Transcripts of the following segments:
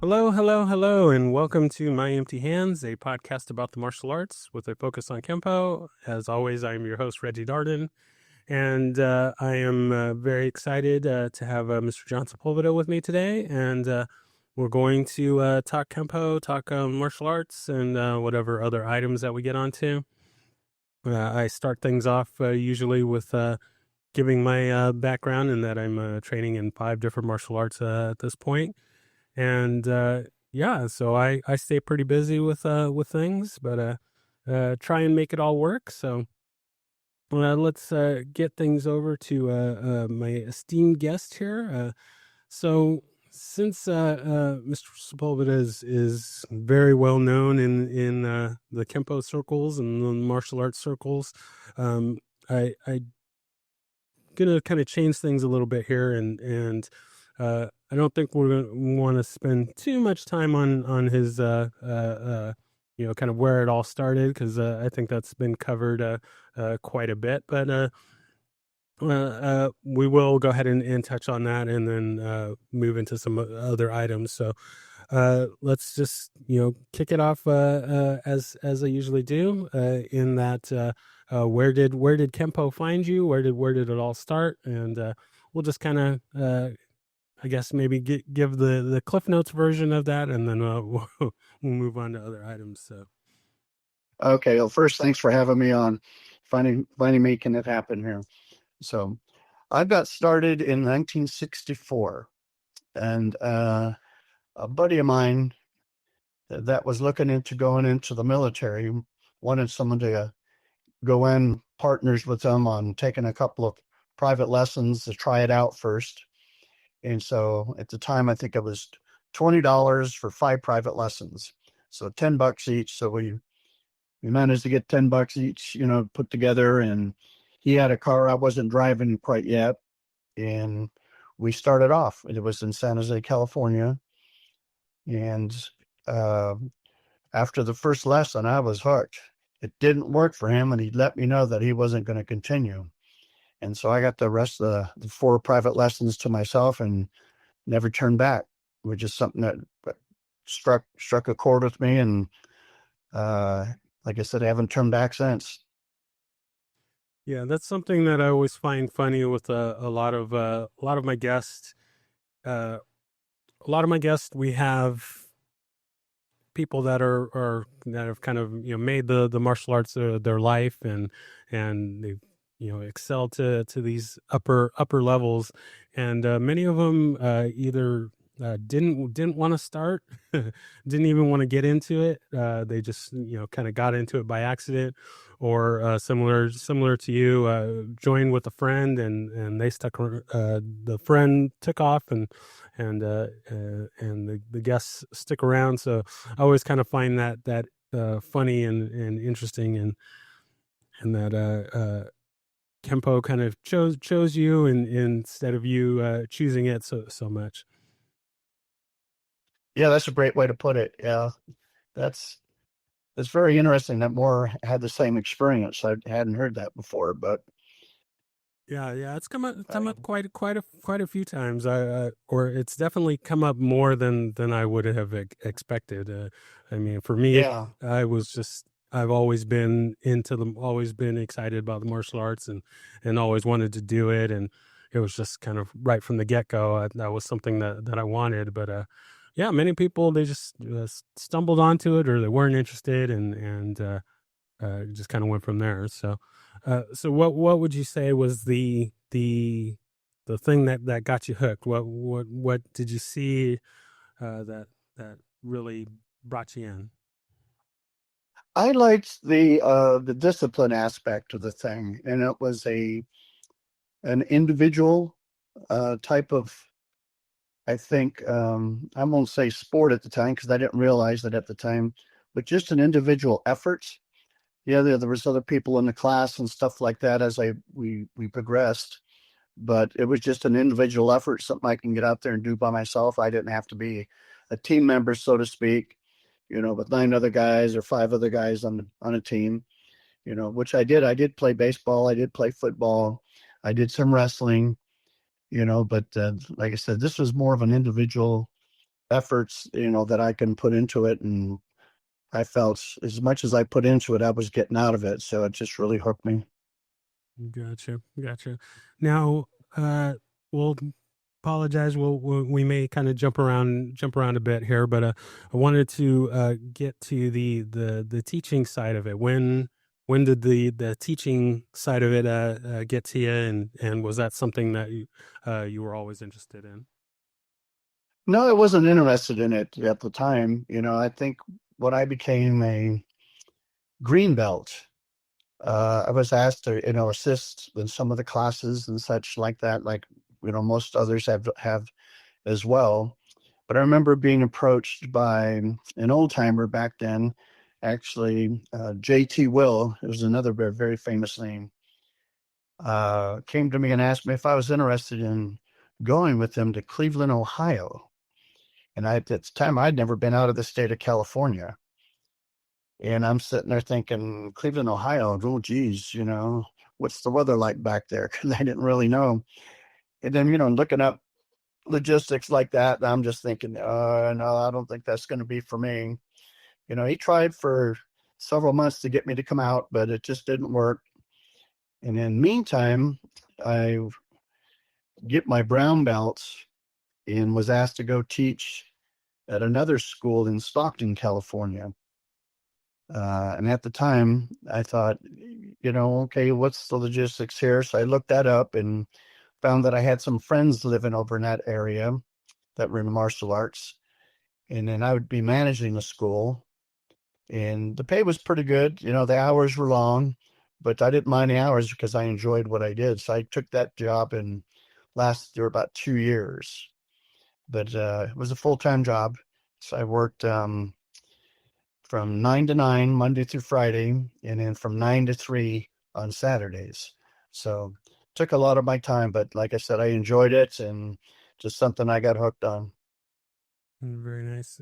Hello, hello, hello, and welcome to My Empty Hands, a podcast about the martial arts with a focus on Kempo. As always, I'm your host, Reggie Darden, and I am very excited to have Mr. John Sepulveda with me today, and we're going to talk Kempo, talk martial arts, and whatever other items that we get onto. I start things off usually with giving my background in that I'm training in 5 different martial arts at this point. And yeah, so I stay pretty busy with things, but try and make it all work. So let's get things over to my esteemed guest here. So since Mr. Sepulveda is very well known in the Kempo circles and the martial arts circles, I gonna kind of change things a little bit here, and I don't think we're gonna want to spend too much time on his kind of where it all started, because I think that's been covered quite a bit, but we will go ahead and touch on that, and then move into some other items. So let's just kick it off as I usually do, in that where did Kempo find you? Where did it all start? And we'll just kind of I guess maybe give the Cliff Notes version of that, and then we'll move on to other items. So Okay, well, first, thanks for having me on, finding making it happen here. So, I got started in 1964, and a buddy of mine that was looking into going into the military wanted someone to go in partners with them on taking a couple of private lessons to try it out first. And so at the time, I think it was $20 for 5 private lessons, so $10 each. So we managed to get $10 each, put together. And he had a car. I wasn't driving quite yet. And we started off. It was in San Jose, California. And after the first lesson, I was hooked. It didn't work for him, and he let me know that he wasn't going to continue. And so I got the rest of the 4 private lessons to myself and never turned back, which is something that struck a chord with me. And like I said, I haven't turned back since. yeah, that's something that I always find funny with a lot of my guests. A lot of my guests, we have people that are that have kind of made the martial arts their life, and they've excelled to these upper levels, and many of them either didn't want to start, didn't even want to get into it. They just kind of got into it by accident, or similar to you, joined with a friend, and they stuck. The friend took off, and the guests stick around. So I always kind of find that funny and interesting, and that Kempo kind of chose you, instead of you choosing it so much. Yeah, that's a great way to put it. Yeah, that's very interesting that more had the same experience. I hadn't heard that before, but Yeah, it's come I, up quite a few times. Or it's definitely come up more than I would have expected. I mean, for me, yeah, I've always been always been excited about the martial arts, and always wanted to do it, and it was just kind of right from the get go. That was something that I wanted, but yeah, many people, they just stumbled onto it, or they weren't interested, and just kind of went from there. So, so what would you say was the thing that got you hooked? What did you see that really brought you in? I liked the discipline aspect of the thing, and it was an individual type of, I think, I won't say sport at the time because I didn't realize it at the time, but just an individual effort. Yeah, there was other people in the class and stuff like that as we progressed, but it was just an individual effort, something I can get out there and do by myself. I didn't have to be a team member, so to speak, with 9 other guys or 5 other guys on a team, which I did. I did play baseball. I did play football. I did some wrestling, but like I said, this was more of an individual efforts, that I can put into it. And I felt as much as I put into it, I was getting out of it. So it just really hooked me. Gotcha, gotcha. Now, we'll apologize. We may kind of jump around a bit here, but I wanted to get to the teaching side of it. When did the teaching side of it get to you, and was that something that you were always interested in? No, I wasn't interested in it at the time. I think when I became a green belt, I was asked to, assist in some of the classes and such like that, like, most others have as well. But I remember being approached by an old timer back then, actually, JT Will, it was another very, very famous name, came to me and asked me if I was interested in going with them to Cleveland, Ohio. And at the time, I'd never been out of the state of California. And I'm sitting there thinking, Cleveland, Ohio, oh, geez, what's the weather like back there? Because I didn't really know. And then, looking up logistics like that, I'm just thinking, no, I don't think that's going to be for me. He tried for several months to get me to come out, but it just didn't work. And in the meantime, I get my brown belts and was asked to go teach at another school in Stockton, California. And at the time, I thought, okay, what's the logistics here? So I looked that up and found that I had some friends living over in that area that were in martial arts. And then I would be managing the school. And the pay was pretty good. The hours were long, but I didn't mind the hours because I enjoyed what I did. So I took that job and lasted there about 2 years. But it was a full-time job. So I worked from 9 to 9 Monday through Friday, and then from 9 to 3 on Saturdays. So took a lot of my time, but like I said, I enjoyed it and just something I got hooked on. Very nice.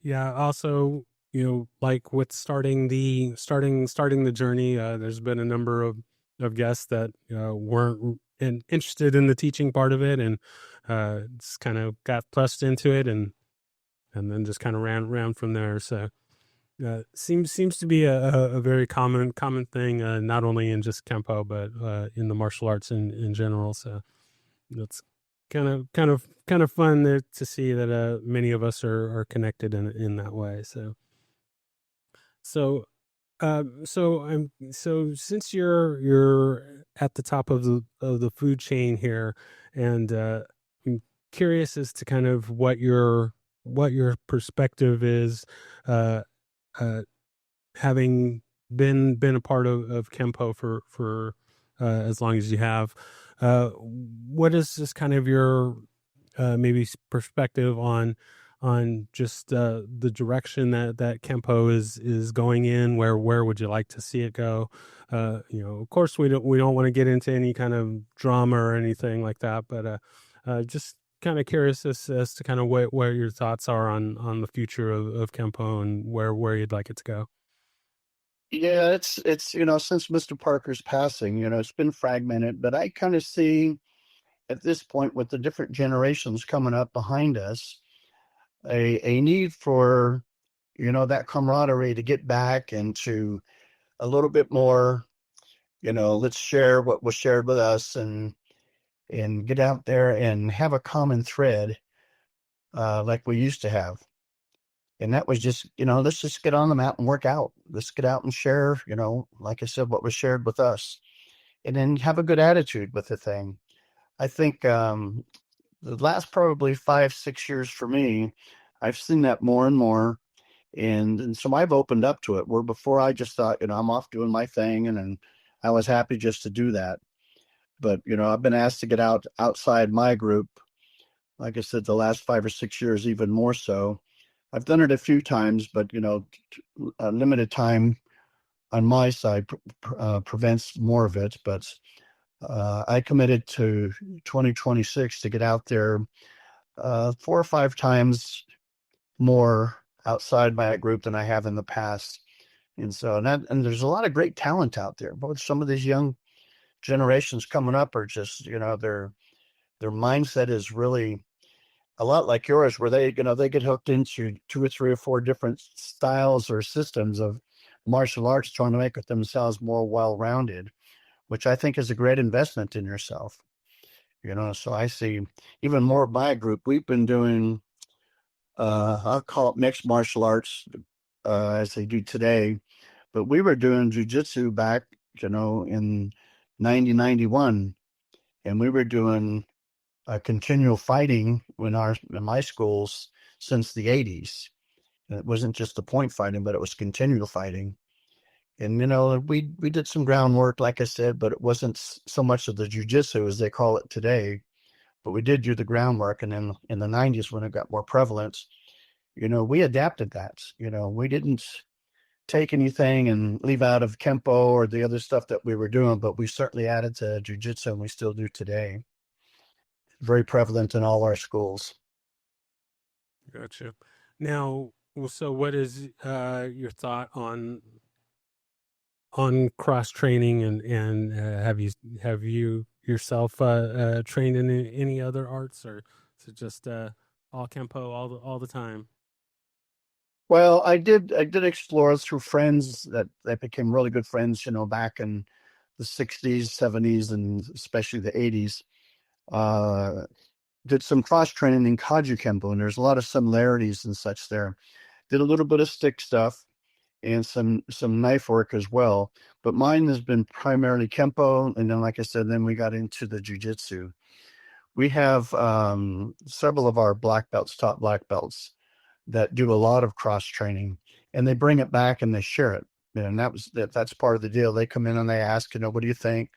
Yeah. Also, like with starting the journey, there's been a number of guests that weren't interested in the teaching part of it, and just kind of got thrust into it, and then just kind of ran from there. So seems to be a very common thing, not only in just Kempo, but in the martial arts in general. So it's kind of fun to see that many of us are connected in that way. So so since you're at the top of the food chain here, and I'm curious as to kind of what your perspective is, uh, uh, having been a part of Kempo for as long as you have. What is this kind of your maybe perspective on just the direction that Kempo is going in? Where would you like to see it go? Of course, we don't want to get into any kind of drama or anything like that, but just kind of curious as to kind of where your thoughts are on the future of Kempo and where you'd like it to go. Yeah, it's since Mr. Parker's passing, it's been fragmented, but I kind of see at this point with the different generations coming up behind us, a need for, that camaraderie to get back into a little bit more, let's share what was shared with us and get out there and have a common thread, like we used to have. And that was just, let's just get on the mat and work out. Let's get out and share, like I said, what was shared with us, and then have a good attitude with the thing. I think the last probably 5, 6 years for me, I've seen that more and more. And so I've opened up to it, where before I just thought, I'm off doing my thing, and I was happy just to do that. But, I've been asked to get outside my group, like I said, the last 5 or 6 years, even more so. I've done it a few times, but, a limited time on my side prevents more of it. But I committed to 2026 to get out there 4 or 5 times more outside my group than I have in the past. And there's a lot of great talent out there. But some of these young generations coming up are just, their mindset is really a lot like yours, where they get hooked into two or three or four different styles or systems of martial arts, trying to make it themselves more well-rounded, which I think is a great investment in yourself. So I see even more of my group. We've been doing, I'll call it mixed martial arts, as they do today, but we were doing jujitsu back, in 1991, and we were doing continual fighting in my schools since the 80s. And it wasn't just the point fighting, but it was continual fighting. And we did some groundwork, like I said, but it wasn't so much of the jujitsu as they call it today. But we did do the groundwork, and then in the 90s when it got more prevalent, we adapted that. We didn't take anything and leave out of Kempo or the other stuff that we were doing, but we certainly added to jujitsu, and we still do today. Very prevalent in all our schools. Gotcha. Now, so what is your thought on cross training, and have you yourself trained in any other arts, or is it just all Kempo all the time? Well, I did explore through friends that became really good friends, back in the 60s, 70s, and especially the 80s. Uh, did some cross training in Kaju Kempo, and there's a lot of similarities and such there. Did a little bit of stick stuff and some knife work as well. But mine has been primarily Kempo, and then, like I said, then we got into the jujitsu. We have several of our black belts, top black belts, that do a lot of cross training, and they bring it back and they share it. And that's part of the deal. They come in and they ask, what do you think?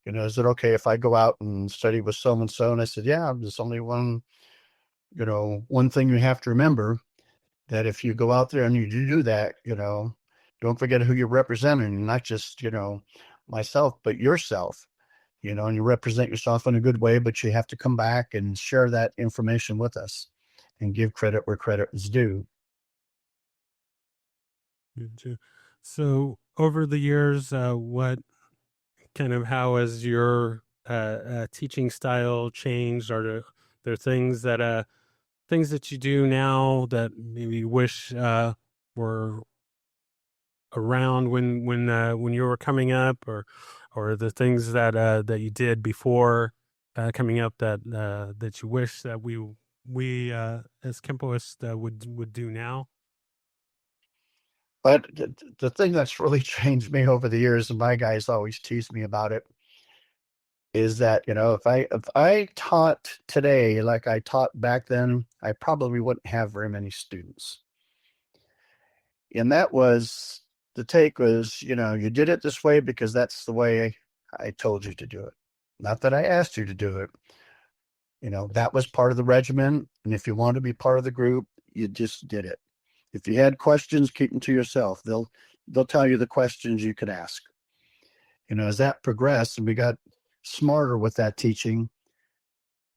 Is it okay if I go out and study with so and so? And I said, yeah, there's only one thing you have to remember, that if you go out there and you do that, don't forget who you're representing, not just, myself, but yourself, and you represent yourself in a good way, but you have to come back and share that information with us and give credit where credit is due. Gotcha. So over the years, what kind of how has your teaching style changed? Are there things that you do now that maybe you wish were around when you were coming up, or the things that you did before coming up that you wish that we as Kempoists would do now? But the thing that's really changed me over the years, and my guys always tease me about it, is that if I taught today like I taught back then, I probably wouldn't have very many students. And that was the take was, you did it this way because that's the way I told you to do it. Not that I asked you to do it. That was part of the regimen. And if you want to be part of the group, you just did it. If you had questions, keep them to yourself. They'll tell you the questions you could ask. As that progressed and we got smarter with that teaching,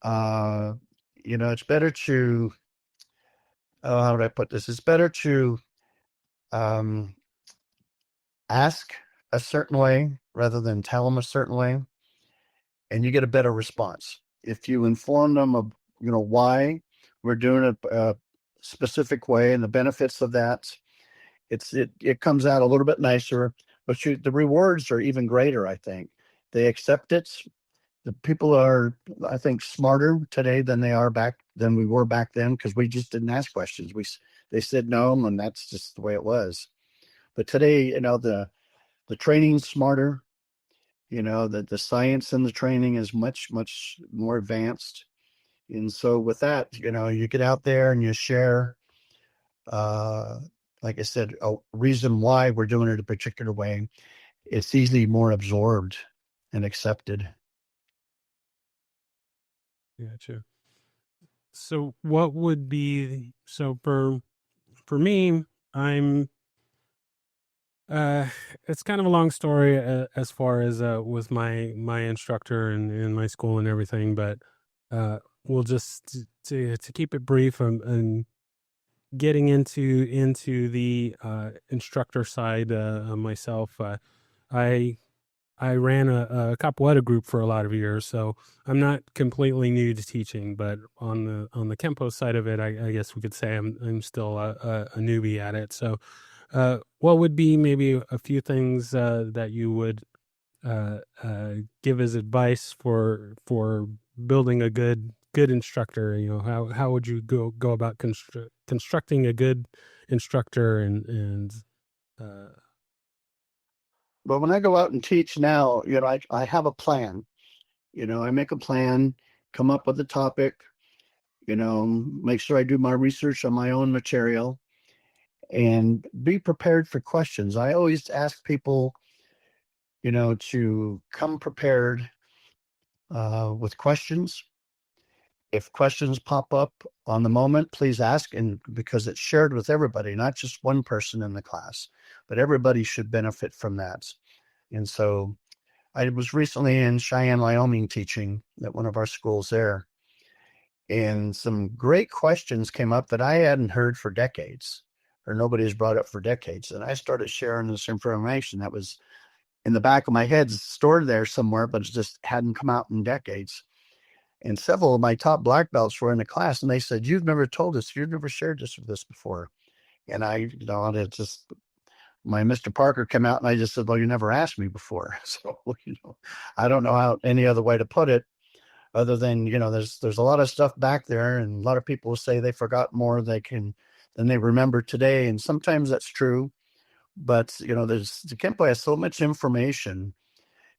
uh, it's better to, how would I put this? It's better to um, ask a certain way rather than tell them a certain way, and you get a better response. If you inform them of, why we're doing it a specific way and the benefits of that, it comes out a little bit nicer, but the rewards are even greater, I think. They accept it. The people are, I think, smarter today than we were back then, because we just didn't ask questions. They said no, and that's just the way it was. But today, the training's smarter. The science in the training is much, much more advanced. And so with that, you get out there and you share, uh, like I said, a reason why we're doing it a particular way. It's easily more absorbed and accepted. Gotcha. So what would be so for me, I'm uh it's kind of a long story as far as with my instructor and my school and everything, but we'll just to keep it brief, and getting into the instructor side myself. I I ran a capoeira group for a lot of years, so I'm not completely new to teaching. But on the Kempo side of it, I guess we could say I'm still a newbie at it. So, what would be maybe a few things that you would give as advice for building a good instructor? You know, how would you go about constructing a good instructor and uh, But when I go out and teach now, I have a plan. I make a plan, come up with a topic, make sure I do my research on my own material and be prepared for questions. I always ask people, to come prepared with questions. If questions pop up on the moment, please ask, and because it's shared with everybody, not just one person in the class, but everybody should benefit from that. And so I was recently in Cheyenne, Wyoming, teaching at one of our schools there, and some great questions came up that I hadn't heard for decades, or nobody's brought up for decades. And I started sharing this information that was in the back of my head, stored there somewhere, but it just hadn't come out in decades. And several of my top black belts were in the class, and they said, "You've never told us, you've never shared this with us before." And it just, my Mr. Parker came out, and I just said, "Well, you never asked me before." So, I don't know how any other way to put it other than, there's a lot of stuff back there, and a lot of people say they forgot more than they remember today. And sometimes that's true, but the Kempo has so much information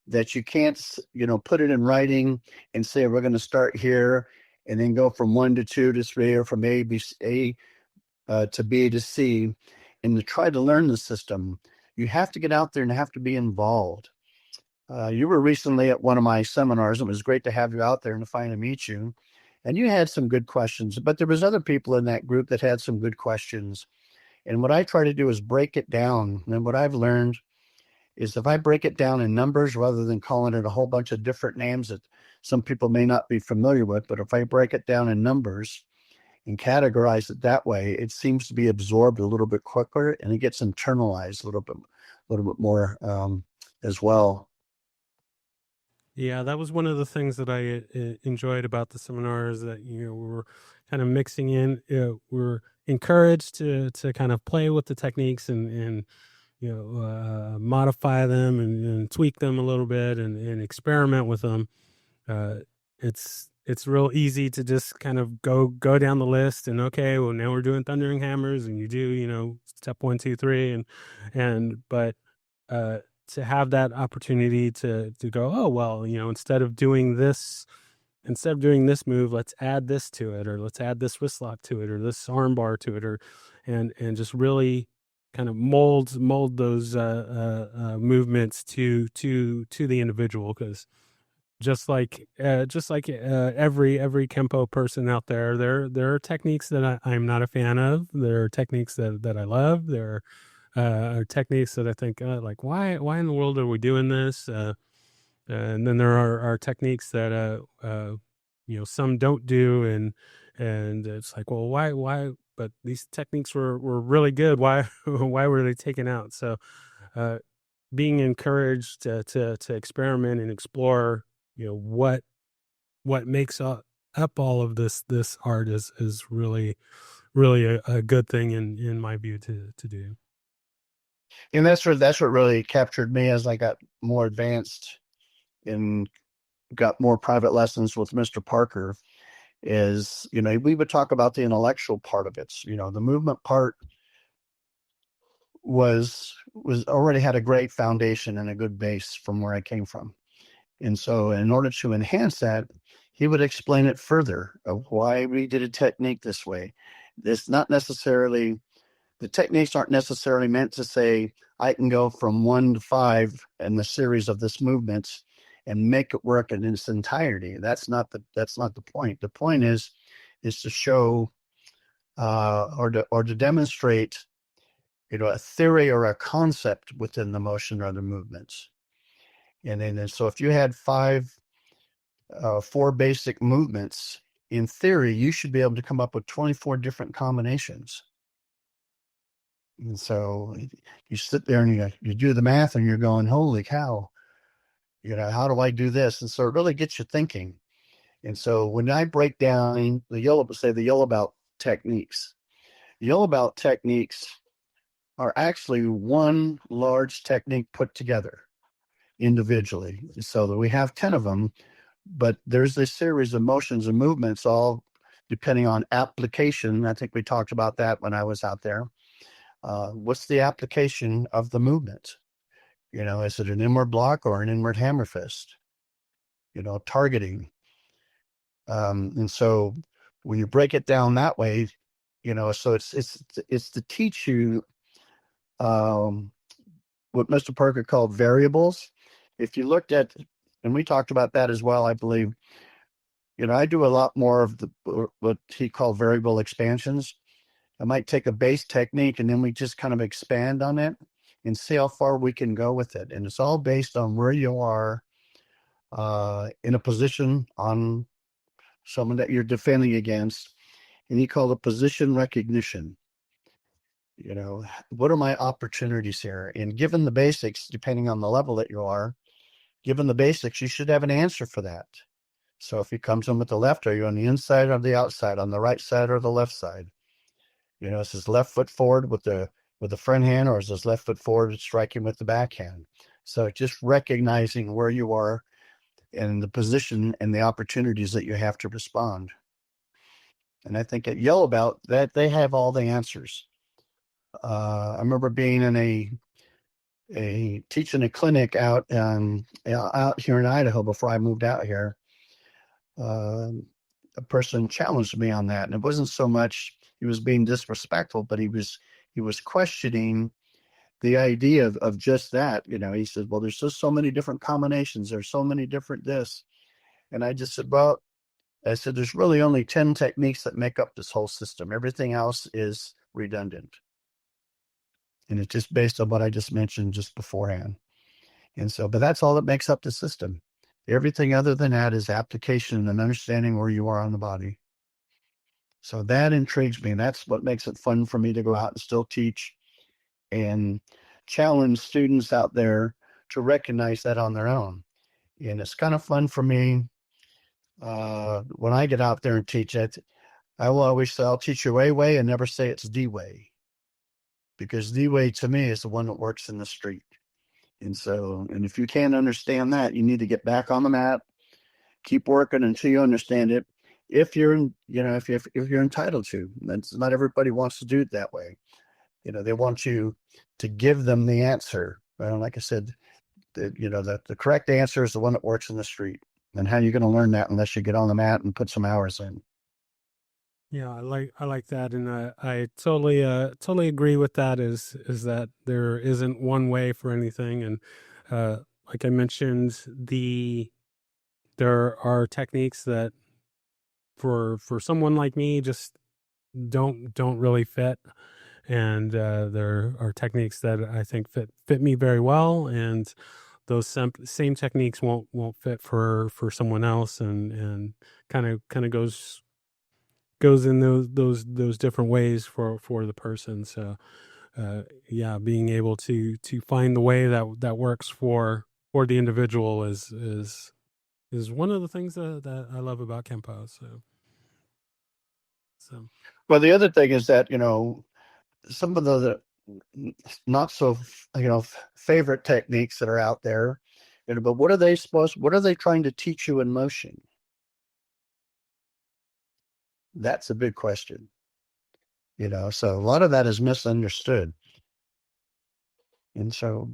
that you can't, put it in writing and say, we're going to start here and then go from 1 to 2 to 3, or from A to B to C, and to try to learn the system. You have to get out there and have to be involved. You were recently at one of my seminars. It was great to have you out there and to finally meet you. And you had some good questions, but there was other people in that group that had some good questions. And what I try to do is break it down. And what I've learned is if I break it down in numbers rather than calling it a whole bunch of different names that some people may not be familiar with, but if I break it down in numbers and categorize it that way, it seems to be absorbed a little bit quicker, and it gets internalized a little bit more as well. Yeah, that was one of the things that I enjoyed about the seminars, that we were kind of mixing in. We're encouraged to kind of play with the techniques and modify them and tweak them a little bit and experiment with them. Uh, it's real easy to just kind of go down the list and, okay, well, now we're doing thundering hammers, and you do step 1, 2, 3, and but to have that opportunity to go, oh well, instead of doing this move, let's add this to it, or let's add this wrist lock to it, or this arm bar to it, or and just really kind of mold those movements to the individual. Because every Kempo person out there, there are techniques that I'm not a fan of. There are techniques that I love. There are techniques that I think, like, why in the world are we doing this? And then there are techniques that some don't do, and it's like, well, why? But these techniques were really good. Why why were they taken out? So uh, being encouraged to experiment and explore, what makes up all of this art is really a good thing in my view to do. And that's what really captured me as I got more advanced and got more private lessons with Mr. Parker. Is, we would talk about the intellectual part of it. The movement part was already had a great foundation and a good base from where I came from. And so in order to enhance that, he would explain it further of why we did a technique this way. It's not necessarily, the techniques aren't necessarily meant to say, I can go from 1 to 5 in the series of this movement and make it work in its entirety. That's not the point. The point is to show or to demonstrate, a theory or a concept within the motion or the movements. And so if you had 4 basic movements, in theory, you should be able to come up with 24 different combinations. And so you sit there and you do the math and you're going, holy cow, How do I do this? And so it really gets you thinking. And so when I break down the yellow belt techniques, yellow belt techniques are actually one large technique put together individually. So that we have 10 of them, but there's this series of motions and movements, all depending on application. I think we talked about that when I was out there. What's the application of the movement? Is it an inward block or an inward hammer fist? Targeting. And so when you break it down that way, so it's to teach you um, what Mr. Parker called variables. If you looked at, and we talked about that as well, I believe. I do a lot more of what he called variable expansions. I might take a base technique and then we just kind of expand on it and see how far we can go with it. And it's all based on where you are in a position on someone that you're defending against. And he called it position recognition. What are my opportunities here? And given the basics, depending on the level that you are, given the basics, you should have an answer for that. So if he comes in with the left, are you on the inside or the outside, on the right side or the left side? Is his left foot forward with the front hand, or is his left foot forward striking with the backhand? So just recognizing where you are and the position and the opportunities that you have to respond. And I think at Yellow Belt that they have all the answers. I remember being in a teaching a clinic out here in Idaho before I moved out here. A person challenged me on that, and it wasn't so much he was being disrespectful, but he was questioning the idea of just that. He said, well, there's just so many different combinations, there's so many different this. And I just said, well, I said, there's really only 10 techniques that make up this whole system. Everything else is redundant, and it's just based on what I just mentioned just beforehand. And so, but that's all that makes up the system. Everything other than that is application and understanding where you are on the body. So that intrigues me. That's what makes it fun for me to go out and still teach and challenge students out there to recognize that on their own. And it's kind of fun for me when I get out there and teach it. I will always say, I'll teach you a way and never say it's the way, because the way to me is the one that works in the street. And so, and if you can't understand that, you need to get back on the mat, keep working until you understand it. If you're, if you're entitled to, that's not everybody wants to do it that way. They want you to give them the answer. Well, like I said, the correct answer is the one that works in the street. And how are you going to learn that unless you get on the mat and put some hours in? Yeah, I like that, and I totally agree with that. Is that there isn't one way for anything, and like I mentioned, there are techniques that for someone like me just don't really fit, and there are techniques that I think fit me very well, and those same techniques won't fit for someone else, and kind of goes in those different ways for the person. So yeah, being able to find the way that works for the individual is one of the things that I love about Kempo. So Well, the other thing is that, some of the not so, favorite techniques that are out there, but what are they trying to teach you in motion? That's a big question. So a lot of that is misunderstood. And so,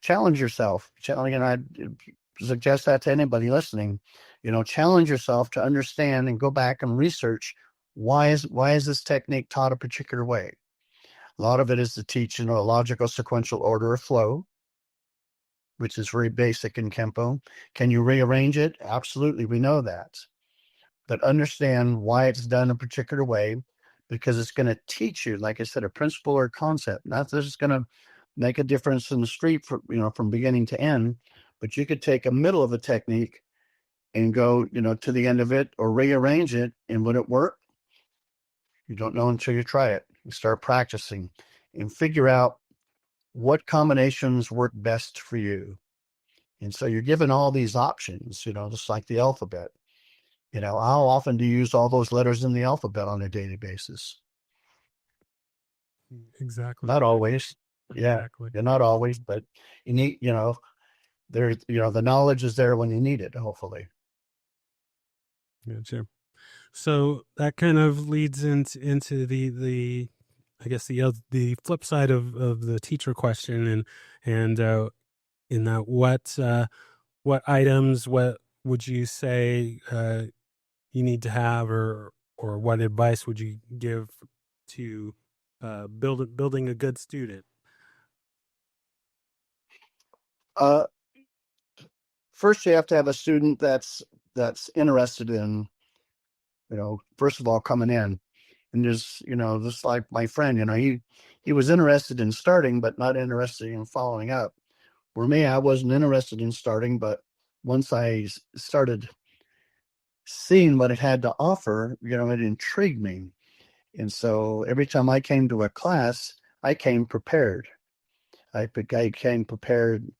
challenge yourself. And I suggest that to anybody listening. Challenge yourself to understand and go back and research why is this technique taught a particular way. A lot of it is to teach, a logical sequential order of flow, which is very basic in Kempo. Can you rearrange it? Absolutely, we know that. But understand why it's done a particular way, because it's going to teach you, like I said, a principle or concept. Not that it's going to make a difference in the street from beginning to end, but you could take a middle of a technique and go, to the end of it, or rearrange it. And would it work? You don't know until you try it. You start practicing and figure out what combinations work best for you. And so you're given all these options, just like the alphabet. How often do you use all those letters in the alphabet on a daily basis? Exactly. Not always. Yeah, Exactly. yeah, not always, but you need, the knowledge is there when you need it, hopefully. Yeah, sure. So that kind of leads into the I guess the flip side of the teacher question, and in that what items, what would you say you need to have, or what advice would you give to building a good student? Uh, First, you have to have a student that's interested in, first of all, coming in. And just like my friend, he was interested in starting, but not interested in following up. For me, I wasn't interested in starting, but once I started seeing what it had to offer, it intrigued me. And so every time I came to a class, I came prepared. I came prepared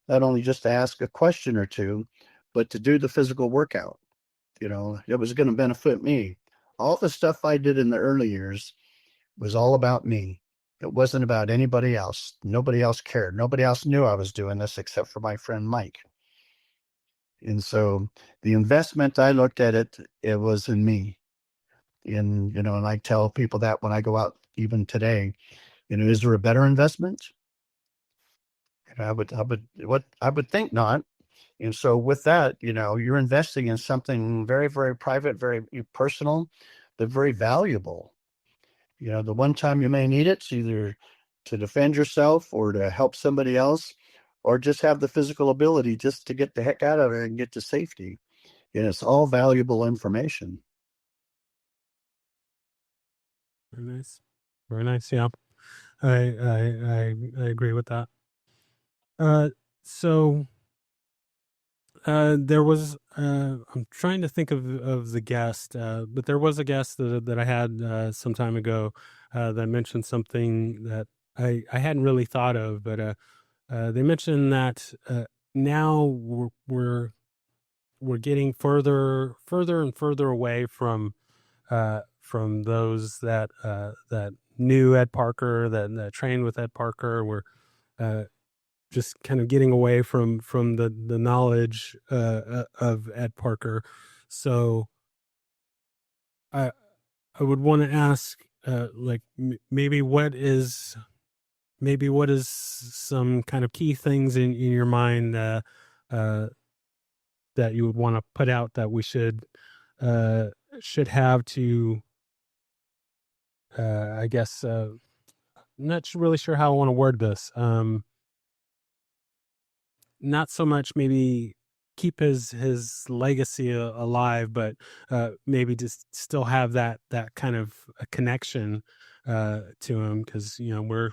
not only just to ask a question or two, but to do the physical workout. It was going to benefit me. All the stuff I did in the early years was all about me. It wasn't about anybody else. Nobody else cared. Nobody else knew I was doing this except for my friend Mike. And so the investment, I looked at it, it was in me. And I tell people that when I go out, even today, is there a better investment? And I would think not. And so with that, you're investing in something very, very private, very personal, but very valuable. The one time you may need it's either to defend yourself or to help somebody else, or just have the physical ability just to get the heck out of it and get to safety. And it's all valuable information. Very nice. Very nice. Yeah, I agree with that. Uh, so there was I'm trying to think of the guest, but there was a guest that I had some time ago that mentioned something that I hadn't really thought of, but they mentioned that now we're getting further and further away from those that knew Ed Parker, that trained with Ed Parker. We're uh, just kind of getting away from the knowledge of Ed Parker. So I I would want to ask, like maybe what is some kind of key things in your mind uh, that you would want to put out that we uh, should have to, I guess, not really sure how I want to word this. Not so much maybe keep his legacy alive, but maybe just still have that kind of a connection to him, because we're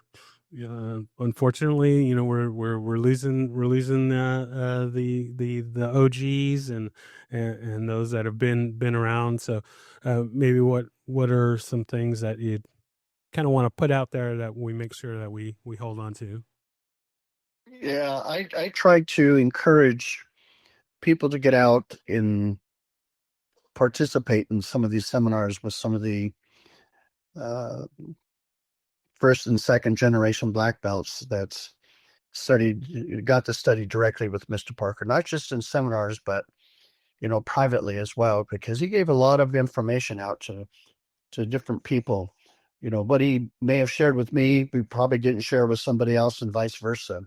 unfortunately we're losing the OGs and those that have been around. So maybe what are some things that you kind of want to put out there that we make sure that we hold on to? Yeah, I try to encourage people to get out and participate in some of these seminars with some of the uh, first and second generation black belts that's got to study directly with Mr. Parker, not just in seminars, but privately as well, because he gave a lot of information out to different people. What he may have shared with me, we probably didn't share with somebody else, and vice versa.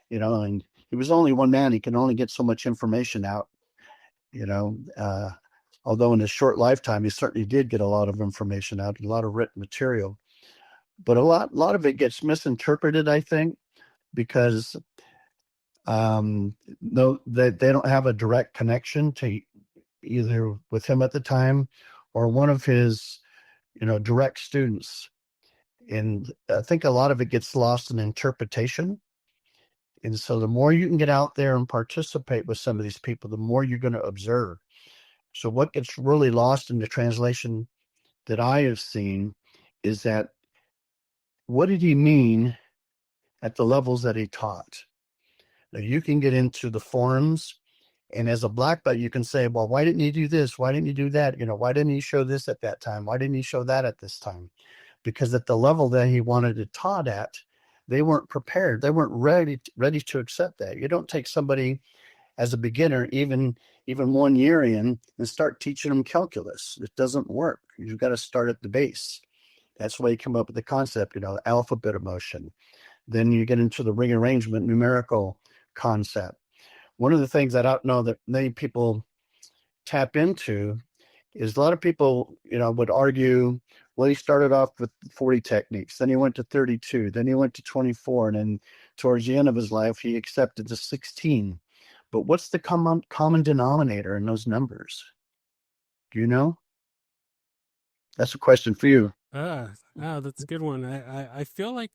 And he was only one man; he can only get so much information out. You know, uh, Although in his short lifetime, he certainly did get a lot of information out, a lot of written material. But a lot of it gets misinterpreted, I think, because no, they don't have a direct connection to either with him at the time or one of his, direct students. And I think a lot of it gets lost in interpretation. And so the more you can get out there and participate with some of these people, the more you're going to observe. So what gets really lost in the translation that I have seen is that what did he mean at the levels that he taught? Now, you can get into the forums, and as a black belt, you can say, well, why didn't you do this? Why didn't you do that? Why didn't you show this at that time? Why didn't you show that at this time? Because at the level that he wanted it taught at, they weren't prepared. They weren't ready to accept that. You don't take somebody as a beginner, even 1 year in, and start teaching them calculus. It doesn't work. You've got to start at the base. That's why you come up with the concept, alphabet of motion. Then you get into the ring arrangement numerical concept. One of the things I don't know that many people tap into is a lot of people, would argue, well, he started off with 40 techniques, then he went to 32, then he went to 24, and then towards the end of his life, he accepted the 16. But what's the common denominator in those numbers? Do you know? That's a question for you. That's a good one. I feel like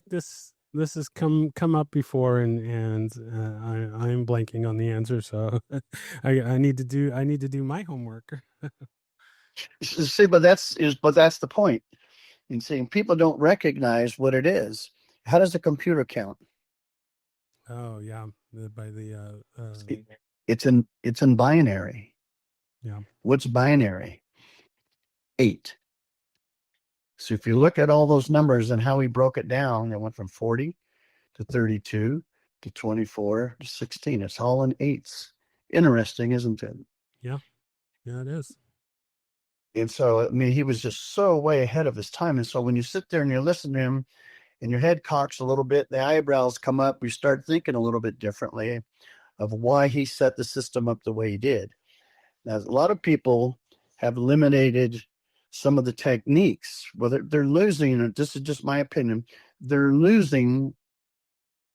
this has come up before, and I'm blanking on the answer, so I need to do my homework. See, but that's the point. In saying people don't recognize what it is. How does a computer count? Oh yeah, by the It's in binary. yeah. What's binary? 8. So if you look at all those numbers and how he broke it down, it went from 40 to 32 to 24 to 16. It's all in eights. Interesting, isn't it? Yeah, yeah, it is. And so, I mean, he was just so way ahead of his time. And so when you sit there and you listen to him and your head cocks a little bit, the eyebrows come up, you start thinking a little bit differently of why he set the system up the way he did. Now, a lot of people have eliminated some of the techniques. Well, they're losing, and this is just my opinion, they're losing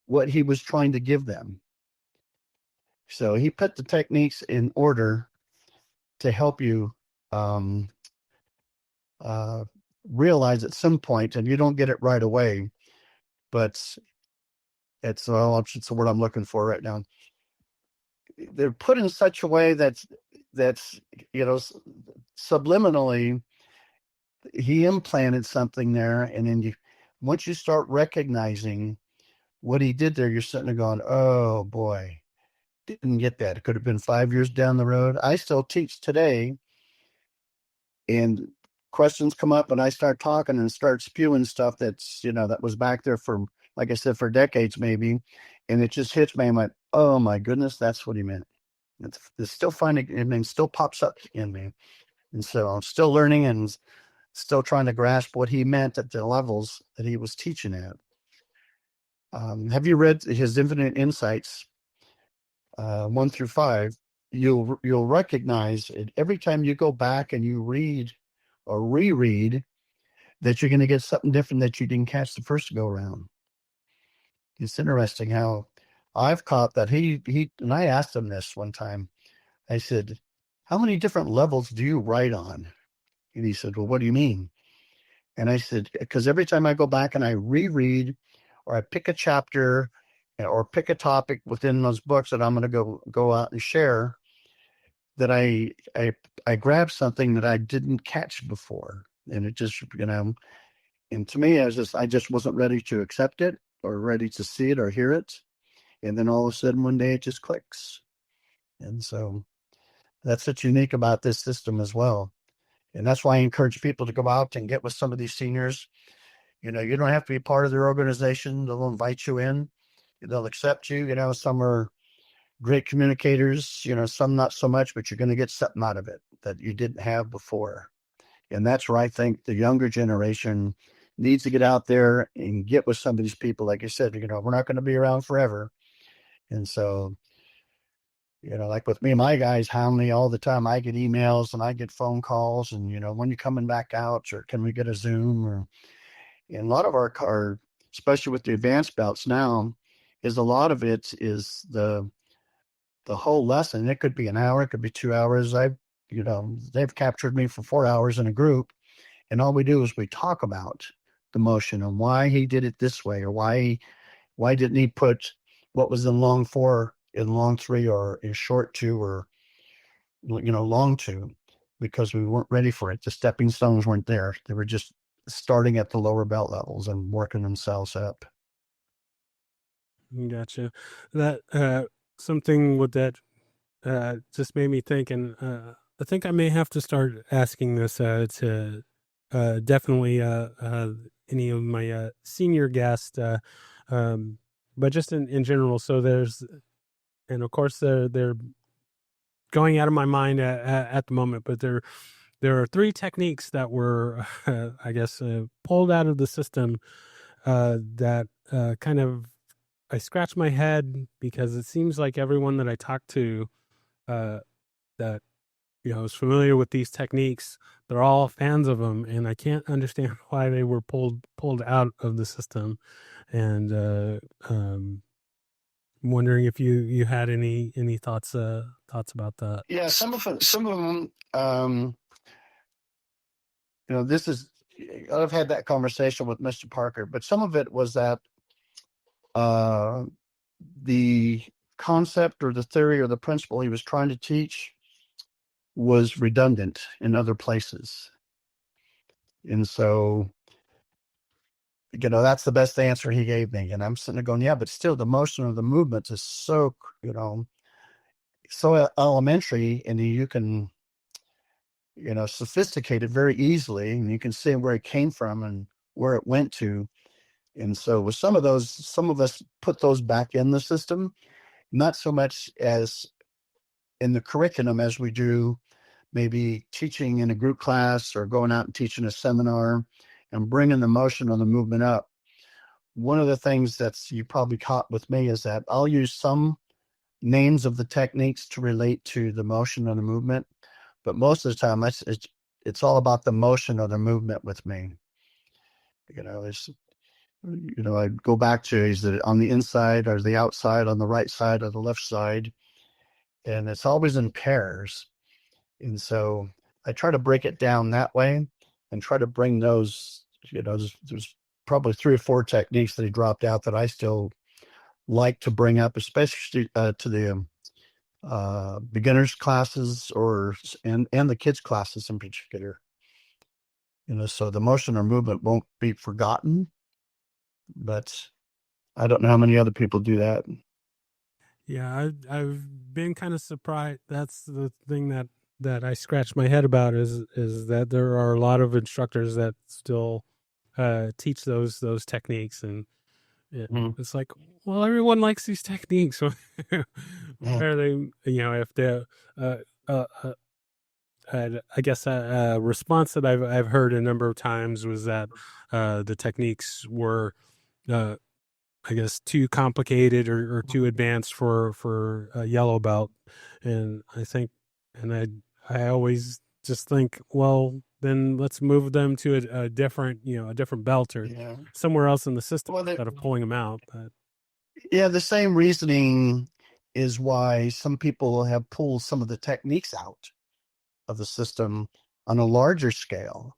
what he was trying to give them. So he put the techniques in order to help you um, uh, realize at some point, and you don't get it right away, but it's the word I'm looking for right now. They're put in such a way that's subliminally he implanted something there, and then once you start recognizing what he did there, you're sitting there going, oh boy, didn't get that. It could have been 5 years down the road. I still teach today, and questions come up, and I start talking and start spewing stuff that was back there for, like I said, for decades maybe, and it just hits me. I went, oh my goodness, that's what he meant. It's still finding, it still pops up in me, and so I'm still learning and still trying to grasp what he meant at the levels that he was teaching at. Have you read his Infinite Insights 1 through 5? You'll recognize it every time you go back and you read or reread that you're going to get something different that you didn't catch the first go around. It's interesting how I've caught that he and I asked him this one time. I said, how many different levels do you write on? And he said, well, what do you mean? And I said, because every time I go back and I reread or I pick a chapter or pick a topic within those books that I'm going to go out and share, that I grab something that I didn't catch before. And it just, and to me, I just wasn't ready to accept it or ready to see it or hear it. And then all of a sudden one day it just clicks. And so that's what's unique about this system as well. And that's why I encourage people to go out and get with some of these seniors. You don't have to be part of their organization. They'll invite you in. They'll accept you. Some are great communicators, some not so much, but you're going to get something out of it that you didn't have before. And that's where I think the younger generation needs to get out there and get with some of these people. Like you said, we're not going to be around forever. And so, like with me, my guys hound me all the time. I get emails and I get phone calls and, when you coming back out, or can we get a Zoom? And a lot of our, especially with the advanced belts now, is a lot of it is the whole lesson. It could be an hour, it could be 2 hours. They've captured me for 4 hours in a group, and all we do is we talk about the motion and why he did it this way, or why didn't he put what was in long 4 in long 3 or in short 2 or long 2, because we weren't ready for it. The stepping stones weren't there. They were just starting at the lower belt levels and working themselves up. Gotcha. That something with that just made me think, and I think I may have to start asking this to definitely any of my senior guests, um, but just in general. So there's, and of course they're going out of my mind at the moment, but there are three techniques that were, I guess, pulled out of the system that kind of I scratch my head because it seems like everyone that I talk to uh, that is familiar with these techniques, they're all fans of them, and I can't understand why they were pulled out of the system. And I'm wondering if you had any thoughts about that. Yeah, some of them, this is, I've had that conversation with Mr. Parker, but some of it was that uh, the concept or the theory or the principle he was trying to teach was redundant in other places. And so, that's the best answer he gave me. And I'm sitting there going, yeah, but still the motion of the movement is so, so elementary, and you can, sophisticate it very easily, and you can see where it came from and where it went to. And so with some of those, some of us put those back in the system, not so much as in the curriculum as we do maybe teaching in a group class or going out and teaching a seminar and bringing the motion of the movement up. One of the things that's you probably caught with me is that I'll use some names of the techniques to relate to the motion of the movement, but most of the time it's all about the motion of the movement with me. It's I go back to, is it on the inside or the outside, on the right side or the left side? And it's always in pairs. And so I try to break it down that way and try to bring those, there's probably three or four techniques that he dropped out that I still like to bring up, especially to the beginners classes and the kids classes in particular. So the motion or movement won't be forgotten, but I don't know how many other people do that. Yeah, I've been kind of surprised. That's the thing that I scratch my head about is that there are a lot of instructors that still teach those techniques, and Mhm. it's like, well, everyone likes these techniques. Why Yeah. are they? If they're uh, uh, uh, I guess a response that I've heard a number of times was that the techniques were uh, I guess too complicated or too advanced for a yellow belt, and I always just think, well, then let's move them to a different a different belt or Yeah. somewhere else in the system Well, instead of pulling them out. But yeah, the same reasoning is why some people have pulled some of the techniques out of the system on a larger scale.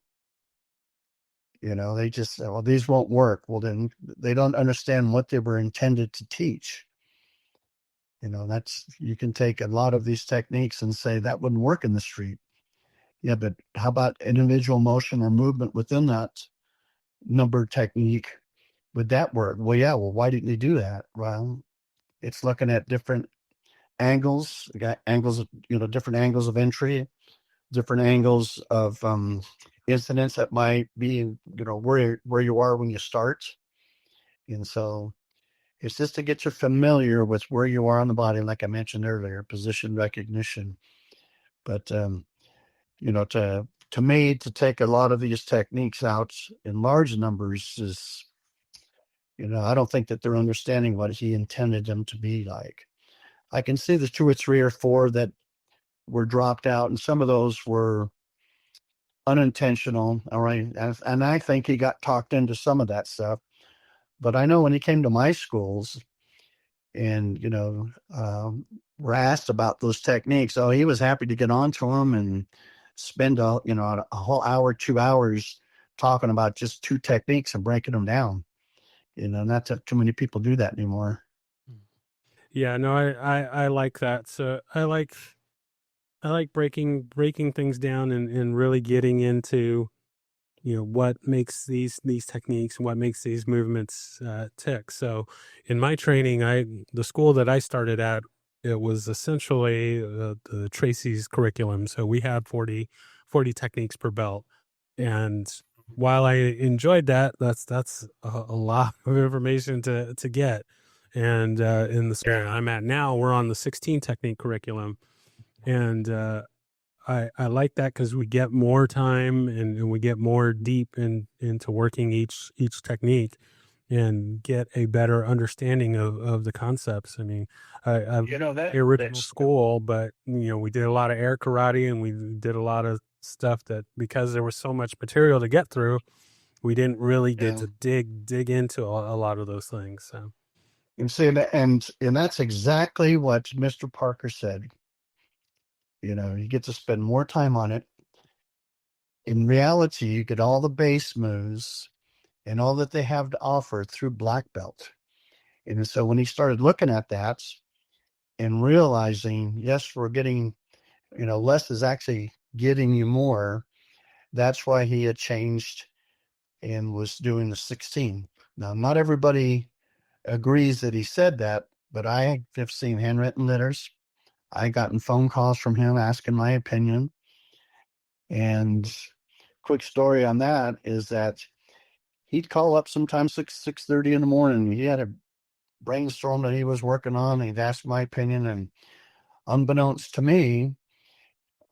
They just say, well, these won't work. Well, then they don't understand what they were intended to teach. You can take a lot of these techniques and say that wouldn't work in the street. Yeah, but how about individual motion or movement within that number technique? Would that work? Well, yeah. Well, why didn't you do that? Well, it's looking at different angles. You got angles, different angles of entry, different angles of incidents that might be, where you are when you start. And so it's just to get you familiar with where you are on the body, like I mentioned earlier, position recognition. But to me, to take a lot of these techniques out in large numbers is, I don't think that they're understanding what he intended them to be like. I can see the two or three or four that were dropped out, and some of those were unintentional. All right. And I think he got talked into some of that stuff. But I know when he came to my schools and, were asked about those techniques, oh, he was happy to get onto them and spend a whole hour, 2 hours talking about just two techniques and breaking them down. Not too many people do that anymore. yeah, no, I like that. So I like breaking things down and really getting into what makes these techniques, what makes these movements tick. So in my training, the school that I started at, it was essentially the Tracy's curriculum. So we had 40 techniques per belt. And while I enjoyed that, that's a lot of information to get. And in the area I'm at now, we're on the 16 technique curriculum. And I like that because we get more time and we get more deep into working each technique and get a better understanding of the concepts. I mean, I That the original that's school, but we did a lot of air karate and we did a lot of stuff that because there was so much material to get through, we didn't really get yeah. to dig into a lot of those things. So You see, and that's exactly what Mr. Parker said. You get to spend more time on it. In reality, you get all the base moves and all that they have to offer through black belt. And so when he started looking at that and realizing, yes, we're getting, less is actually getting you more. That's why he had changed and was doing the 16. Now, not everybody agrees that he said that, but I have seen handwritten letters. I gotten phone calls from him asking my opinion. And quick story on that is that he'd call up sometimes 6:30 in the morning. He had a brainstorm that he was working on. He'd ask my opinion, and unbeknownst to me,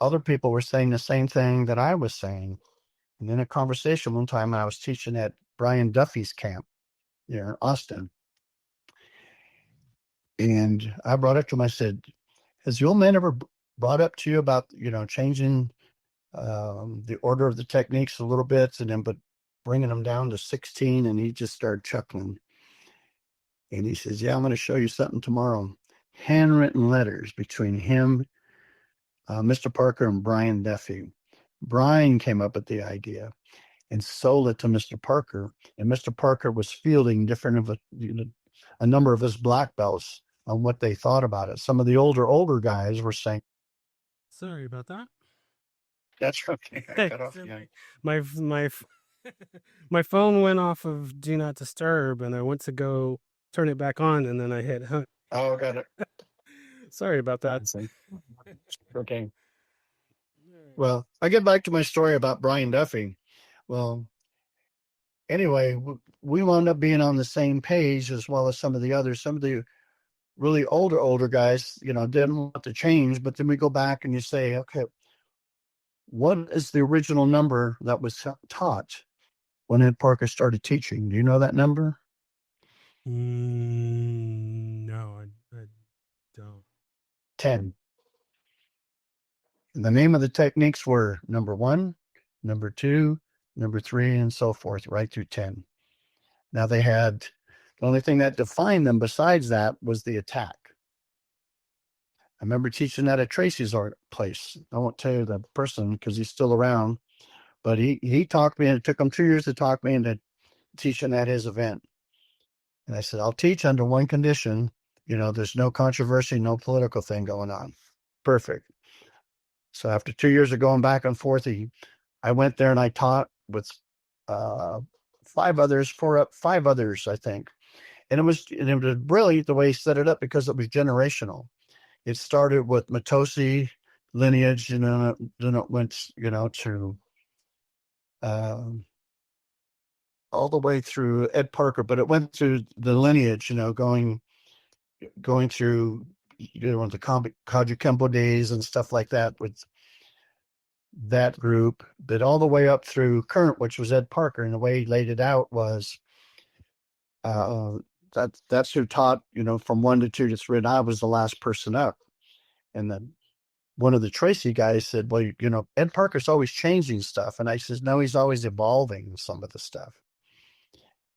other people were saying the same thing that I was saying. And in a conversation one time, I was teaching at Brian Duffy's camp here in Austin, and I brought it to him. I said, "Has the old man ever brought up to you about changing the order of the techniques a little bit, and then but bringing them down to 16?" And he just started chuckling. And he says, "Yeah, I'm going to show you something tomorrow." Handwritten letters between him, Mr. Parker, and Brian Duffy. Brian came up with the idea and sold it to Mr. Parker. And Mr. Parker was fielding different of a number of his black belts on what they thought about it. Some of the older guys were saying, sorry about that. "That's okay." I Hey, cut off. Yeah. my my phone went off of do not disturb, and I went to go turn it back on, and then I hit hunt. Oh, got it. Sorry about that. Okay. Well, I get back to my story about Brian Duffy. Well, anyway, we wound up being on the same page as well as some of the others. Some of the really older guys, didn't want to change. But then we go back and you say, okay, what is the original number that was taught when Ed Parker started teaching? Do you know that number? No, I don't. 10. And the name of the techniques were number 1, number 2, number 3, and so forth, right through 10. Now they had the only thing that defined them besides that was the attack. I remember teaching that at Tracy's art place. I won't tell you the person because he's still around, but he talked me, and it took him 2 years to talk me into teaching at his event. And I said, "I'll teach under one condition. There's no controversy, no political thing going on." Perfect. So after 2 years of going back and forth, I went there and I taught with uh, five others, I think. And it was really the way he set it up because it was generational. It started with Matosi lineage, and then it went, to all the way through Ed Parker, but it went through the lineage, going through, the Kaji Kempo days and stuff like that with that group, but all the way up through current, which was Ed Parker. And the way he laid it out was uh, that's who taught, from 1 to 2 to 3. And I was the last person up. And then one of the Tracy guys said, "Well, Ed Parker's always changing stuff." And I says, "No, he's always evolving some of the stuff."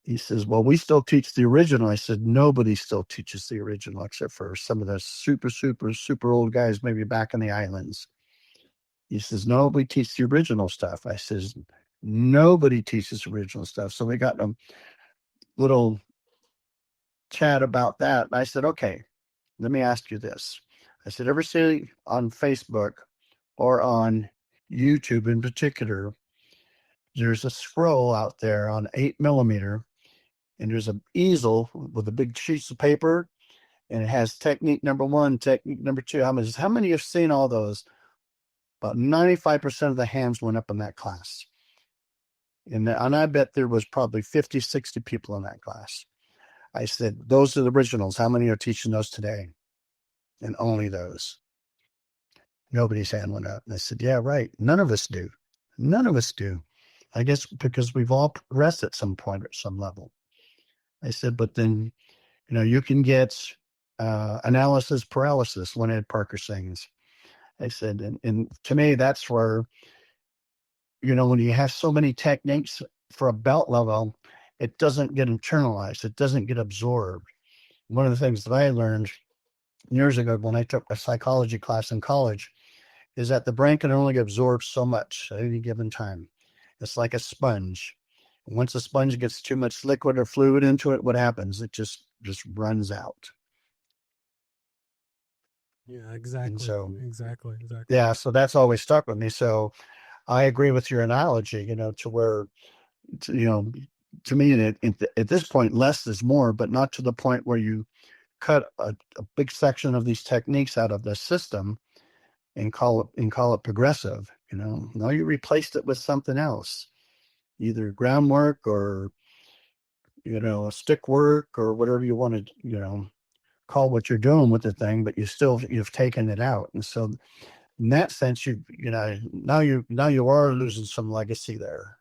He says, "Well, we still teach the original." I said, "Nobody still teaches the original except for some of the super, super, super old guys, maybe back in the islands." He says, "No, we teach the original stuff." I says, "Nobody teaches original stuff." So we got a little chat about that. And I said, "Okay, let me ask you this." I said, "Ever see on Facebook or on YouTube in particular there's a scroll out there on 8 millimeter, and there's an easel with a big sheets of paper, and it has technique number one, technique number two. How many have seen all those? About 95% of the hands went up in that class. And I bet there was probably 50, 60 people in that class. I said, those are the originals. How many are teaching those today? And only those. Nobody's hand went up. And I said, yeah, right. None of us do. None of us do. I guess because we've all progressed at some point or some level. I said, but then, you can get analysis paralysis, when Ed Parker sings. I said, and to me, that's where, when you have so many techniques for a belt level, it doesn't get internalized. It doesn't get absorbed. One of the things that I learned years ago when I took a psychology class in college is that the brain can only absorb so much at any given time. It's like a sponge. Once a sponge gets too much liquid or fluid into it, what happens? It just runs out. Yeah, And exactly, so, exactly, exactly. yeah, so that's always stuck with me. So I agree with your analogy, to where, to, you know, to me, at this point, less is more, but not to the point where you cut a big section of these techniques out of the system and call it progressive. No, you replaced it with something else, either groundwork or stick work or whatever you want to call what you're doing with the thing, but you've taken it out. And so in that sense, now you are losing some legacy there.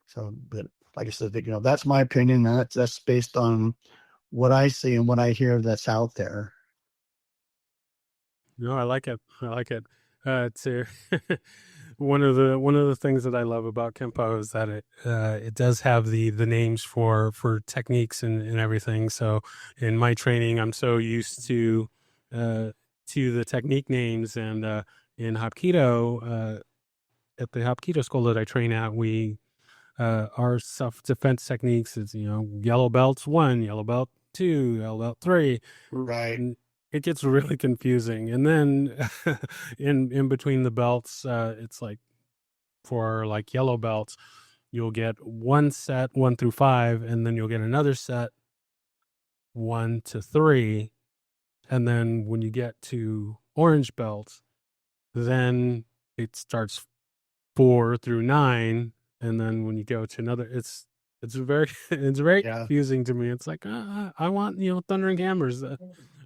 So, but like I said, that's my opinion. That's based on what I see and what I hear that's out there. No, I like it. I like it. To one of the things that I love about Kempo is that it does have the names for techniques and everything. So in my training, I'm so used uh, to the technique names, and in Hapkido, at the Hapkido school that I train at, we our self defense techniques is yellow belts 1, yellow belt 2, yellow belt 3, Right. and it gets really confusing. And then in between the belts, it's like for like yellow belts, you'll get one set 1 through 5, and then you'll get another set 1 to 3, and then when you get to orange belts, then it starts 4 through 9, and then when you go to another, it's very it's very Yeah. confusing to me. It's like I want thundering hammers.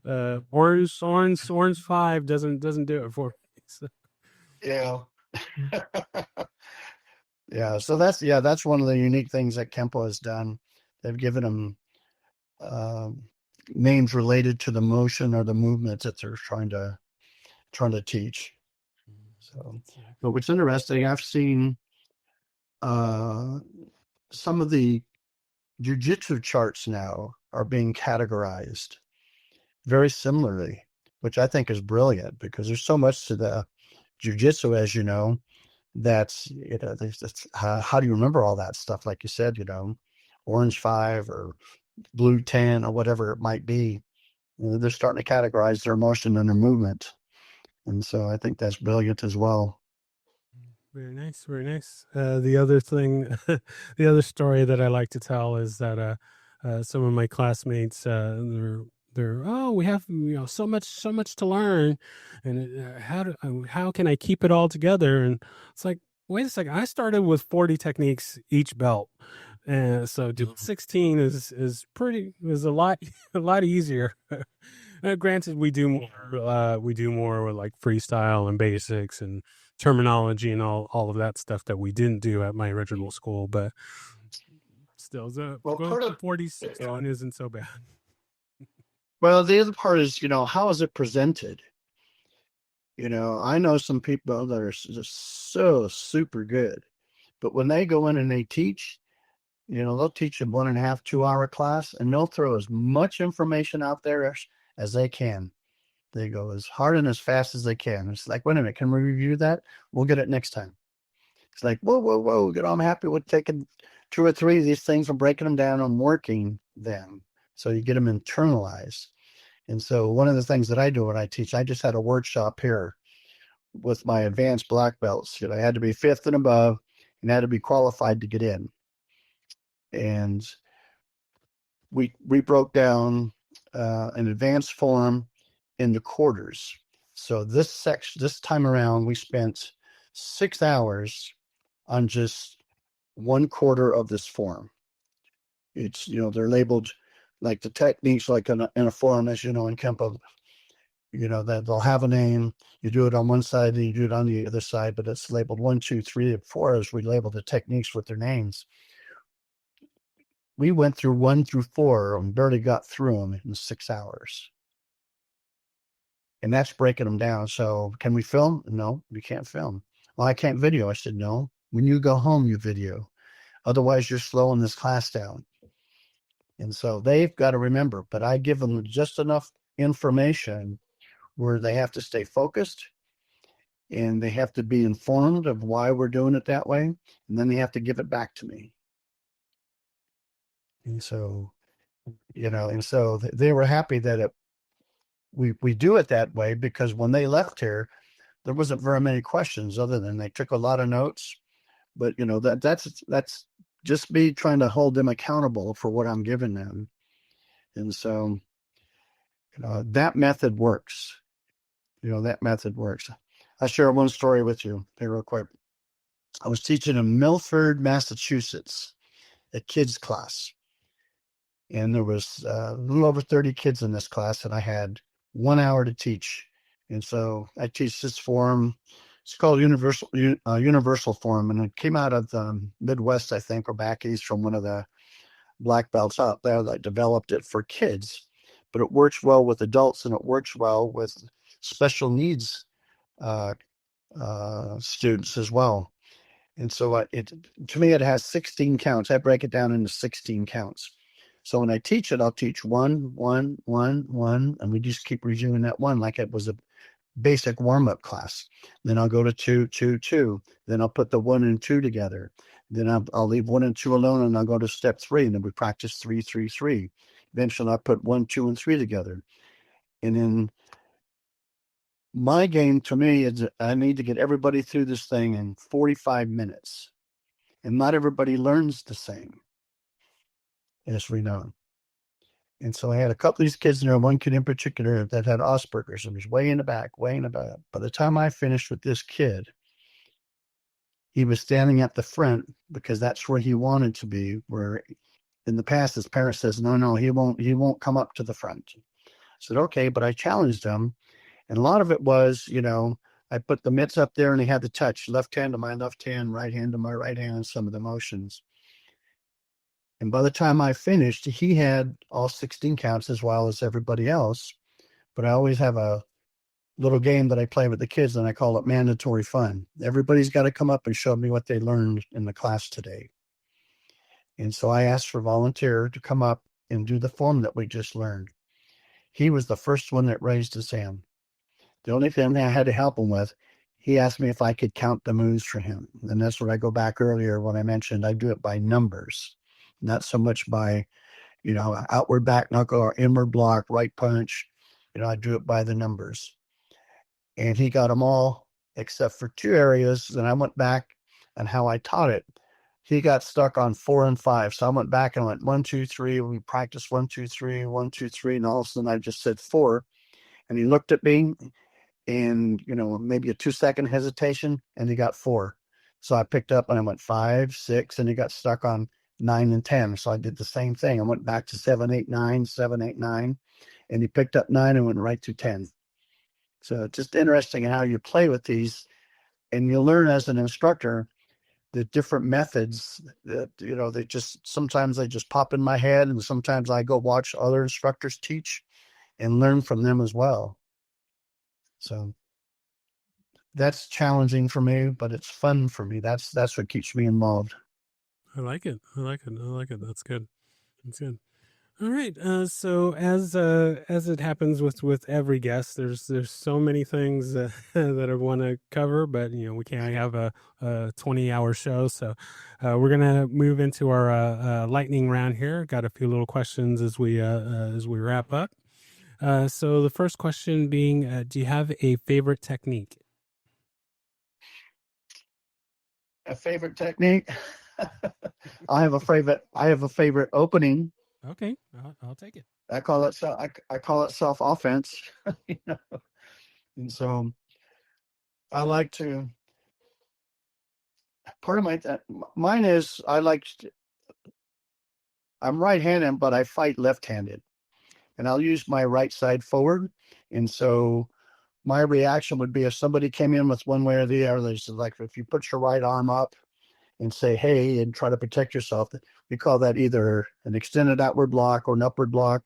Orange 5 doesn't do it for me. So, Yeah. Yeah. So that's one of the unique things that Kempo has done. They've given them um, names related to the motion or the movements that they're trying to teach. So, but what's interesting, I've seen uh, some of the jujitsu charts now are being categorized very similarly, which I think is brilliant because there's so much to the jujitsu, as you know, that's how do you remember all that stuff? Like you said, orange 5 or blue 10 or whatever it might be. They're starting to categorize their motion and their movement, and so I think that's brilliant as well. very nice, very nice. The other thing, the other story that I like to tell is that some of my classmates, oh, we have so much to learn, and how can I keep it all together? And it's like, wait a second, I started with 40 techniques each belt, and so doing 16 is a lot a lot easier. Granted, we do more with like freestyle and basics and terminology and all of that stuff that we didn't do at my original school, but still, Well, going part from of 46 on isn't so bad. well, the other part is, how is it presented? I know some people that are just so super good, but when they go in and they teach, they'll teach a 1.5, 2 hour class, and they'll throw as much information out there as they can. They go as hard and as fast as they can. It's like, wait a minute, can we review that? We'll get it next time. It's like, whoa, whoa, whoa. I'm happy with taking 2 or 3 of these things and breaking them down and working them. So you get them internalized. And so one of the things that I do when I teach, I just had a workshop here with my advanced black belts. I had to be 5th and above. and had to be qualified to get in. And we broke down an advanced form into quarters. So this time around, we spent 6 hours on just one quarter of this form. It's, they're labeled like the techniques, like in a form, as you know, in Kempo, that they'll have a name. You do it on one side, and you do it on the other side, but it's labeled 1, 2, 3, and 4 as we label the techniques with their names. We went through 1 through 4 and barely got through them in 6 hours. And that's breaking them down. So can we film? No, we can't film. Well, I can't video. I said, no. When you go home, you video. Otherwise, you're slowing this class down. And so they've got to remember, but I give them just enough information where they have to stay focused and they have to be informed of why we're doing it that way. And then they have to give it back to me. And so, they were happy that we do it that way, because when they left here, there wasn't very many questions other than they took a lot of notes. But that's just me trying to hold them accountable for what I'm giving them. And so, that method works. That method works. I'll share one story with you here real quick. I was teaching in Milford, Massachusetts, a kids class. And there was a little over 30 kids in this class, and I had 1 hour to teach. And so I teach this form. It's called Universal Form, and it came out of the Midwest, I think, or back east from one of the black belts out there that developed it for kids. But it works well with adults, and it works well with special needs students as well. And so to me, it has 16 counts. I break it down into 16 counts. So when I teach it, I'll teach 1, 1, 1, 1, and we just keep reviewing that 1 like it was a basic warm-up class. Then I'll go to 2, 2, 2. Then I'll put the 1 and 2 together. Then I'll leave 1 and 2 alone, and I'll go to step 3, and then we practice 3, 3, 3. Eventually, I'll put 1, 2, and 3 together. And then my game, to me, is I need to get everybody through this thing in 45 minutes. And not everybody learns the same, as we know. And so I had a couple of these kids in there, one kid in particular that had Asperger's and was way in the back, way in the back. By the time I finished with this kid, he was standing at the front because that's where he wanted to be, where in the past his parents says, no, he won't come up to the front. I said, okay, but I challenged him. And a lot of it was, I put the mitts up there and he had to touch left hand to my left hand, right hand to my right hand, some of the motions. And by the time I finished, he had all 16 counts as well as everybody else. But I always have a little game that I play with the kids, and I call it mandatory fun. Everybody's got to come up and show me what they learned in the class today. And so I asked for a volunteer to come up and do the form that we just learned. He was the first one that raised his hand. The only thing I had to help him with, he asked me if I could count the moves for him. And that's where I go back earlier when I mentioned I do it by numbers, not so much by, outward back knuckle or inward block, right punch. I do it by the numbers. And he got them all except for 2 areas. Then I went back and how I taught it. He got stuck on 4 and 5. So I went back and went 1, 2, 3. We practiced 1, 2, 3, 1, 2, 3. And all of a sudden I just said 4. And he looked at me and, maybe a 2-second hesitation, and he got 4. So I picked up and I went 5, 6, and he got stuck on 9 and 10. So I did the same thing. I went back to 7, 8, 9, 7, 8, 9, and he picked up 9 and went right to 10. So it's just interesting how you play with these, and you learn as an instructor the different methods that, sometimes they just pop in my head, and sometimes I go watch other instructors teach and learn from them as well. So that's challenging for me, but it's fun for me. That's what keeps me involved. I like it. That's good. That's good. All right. So as it happens with every guest, there's so many things that I want to cover, but we can't have a 20-hour show. So we're gonna move into our lightning round here. Got a few little questions as we wrap up. So the first question being, do you have a favorite technique? A favorite technique. I have a favorite opening. Okay, I'll take it. I call it self offense. You know? And so I like to. Part of mine is I'm right handed, but I fight left handed, and I'll use my right side forward. And so my reaction would be if somebody came in with one way or the other, like if you put your right arm up and say, hey, and try to protect yourself, we call that either an extended outward block or an upward block.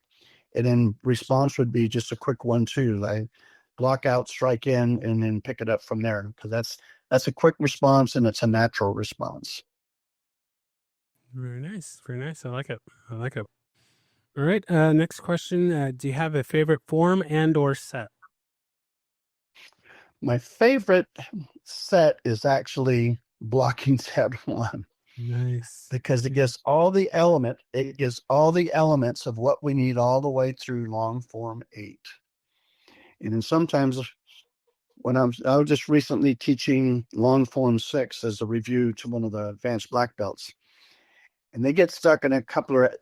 And then response would be just a quick 1-2, like block out, strike in, and then pick it up from there. Because that's a quick response and it's a natural response. Very nice. Very nice. I like it. I like it. All right. Next question. Do you have a favorite form and or set? My favorite set is actually blocking set one Nice. because it gives all the elements of what we need all the way through long form 8. And then sometimes I was just recently teaching long form 6 as a review to one of the advanced black belts, and they get stuck in a couple of,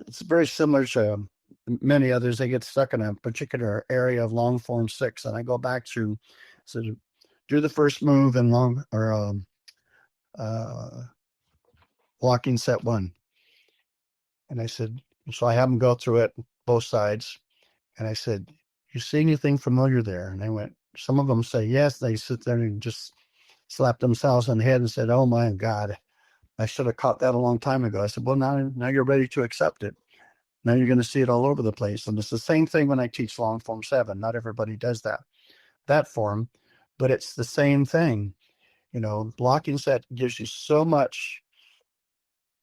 it's very similar to many others. They get stuck in a particular area of long form 6, and I go back to, so do the first move in uh, blocking set 1. And I said, so I have them go through it, both sides. And I said, you see anything familiar there? And they went, some of them say yes. They sit there and just slap themselves on the head and said, oh my God, I should have caught that a long time ago. I said, well, now you're ready to accept it. Now you're going to see it all over the place. And it's the same thing when I teach long form 7. Not everybody does that form, but it's the same thing. Blocking set gives you so much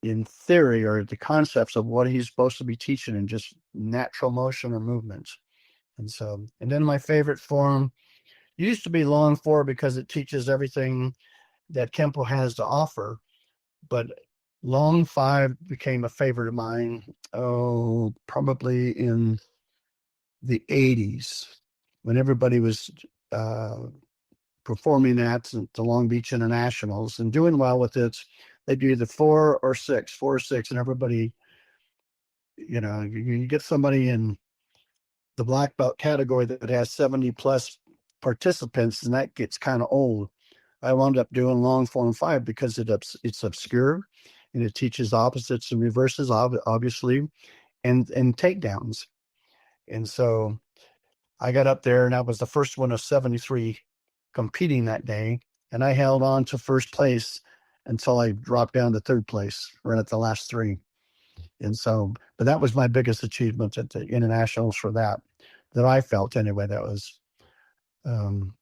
in theory, or the concepts of what he's supposed to be teaching in just natural motion or movements. And then my favorite form used to be long 4 because it teaches everything that Kempo has to offer. But long 5 became a favorite of mine, probably in the 80s when everybody was uh, performing at the Long Beach Internationals and doing well with it. They'd do either 4 or 6, and everybody, you get somebody in the black belt category that has 70 plus participants, and that gets kind of old. I wound up doing long form 5 because it's obscure and it teaches opposites and reverses, obviously, and takedowns. And so I got up there, and I was the first one of 73 competing that day, and I held on to first place until I dropped down to third place, right at the last 3. And so, but that was my biggest achievement at the internationals for that I felt anyway. That was um,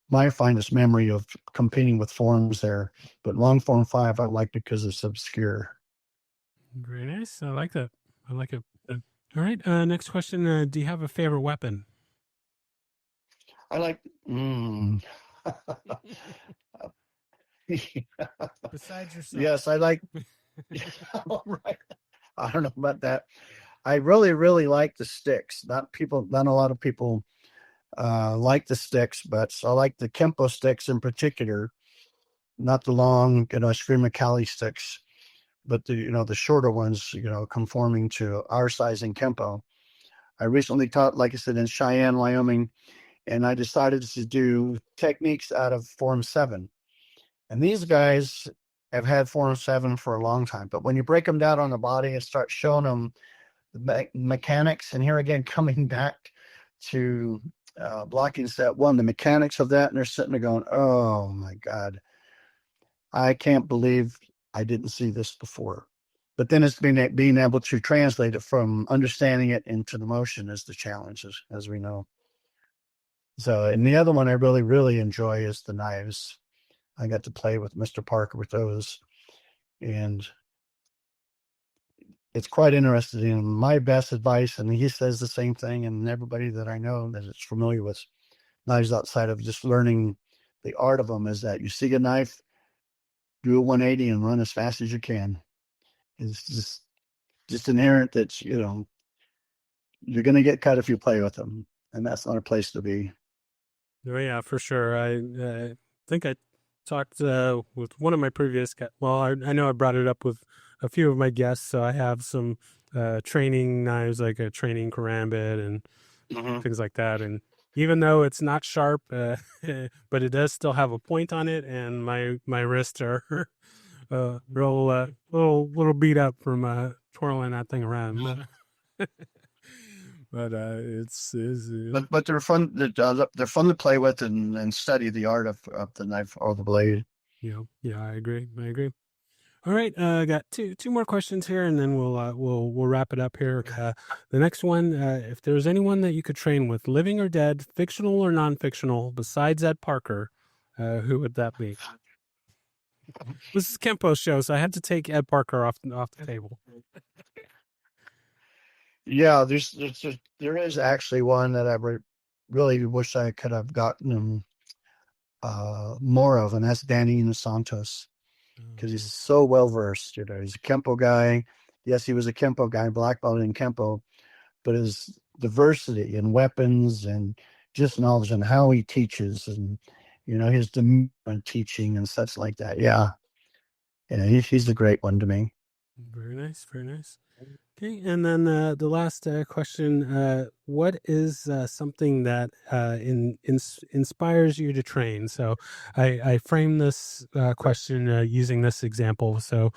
my finest memory of competing with forms there. But long form 5, I like because it's obscure. Very nice. I like that. I like it. All right. Next question. Do you have a favorite weapon? I like, Besides yourself. yes, I like, right. I don't know about that. I really, really like the sticks. Not a lot of people like the sticks, but I like the Kempo sticks in particular, not the long, Screamer Cali sticks, but the shorter ones, conforming to our size in Kempo. I recently taught, like I said, in Cheyenne, Wyoming, and I decided to do techniques out of Form 7. And these guys have had Form 7 for a long time, but when you break them down on the body and start showing them the mechanics, and here again, coming back to blocking set 1, the mechanics of that, and they're sitting there going, oh my God, I can't believe I didn't see this before. But then it's being able to translate it from understanding it into the motion is the challenge, as we know. So, and the other one I really, really enjoy is the knives. I got to play with Mr. Parker with those, and it's quite interesting. And my best advice, and he says the same thing, and everybody that I know that is familiar with knives outside of just learning the art of them, is that you see a knife, do a 180 and run as fast as you can. It's just inherent that you're going to get cut if you play with them, and that's not a place to be. Oh yeah, for sure. I think I talked with one of my previous guests. Well, I know I brought it up with a few of my guests, so I have some training knives, like a training karambit and Hmm. things like that. And even though it's not sharp, but it does still have a point on it, and my wrists are real little beat up from twirling that thing around. But But they're fun. They're fun to play with and study the art of the knife or the blade. yeah, I agree. I agree. All right, I got two more questions here, and then we'll wrap it up here. The next one, if there's anyone that you could train with, living or dead, fictional or non-fictional, besides Ed Parker, who would that be? This is Kempo's show, so I had to take Ed Parker off the table. Yeah, there is actually one that really wish I could have gotten more of, and that's Danny Santos, because he's so well versed. He's a Kempo guy. Yes, he was a Kempo guy, black belt in Kempo, but his diversity in weapons and just knowledge and how he teaches and his demeanor in teaching and such like that. Yeah, he's a great one to me. Very nice, very nice. Okay, and then the last question: what is something that inspires you to train? So, I frame this question using this example. So,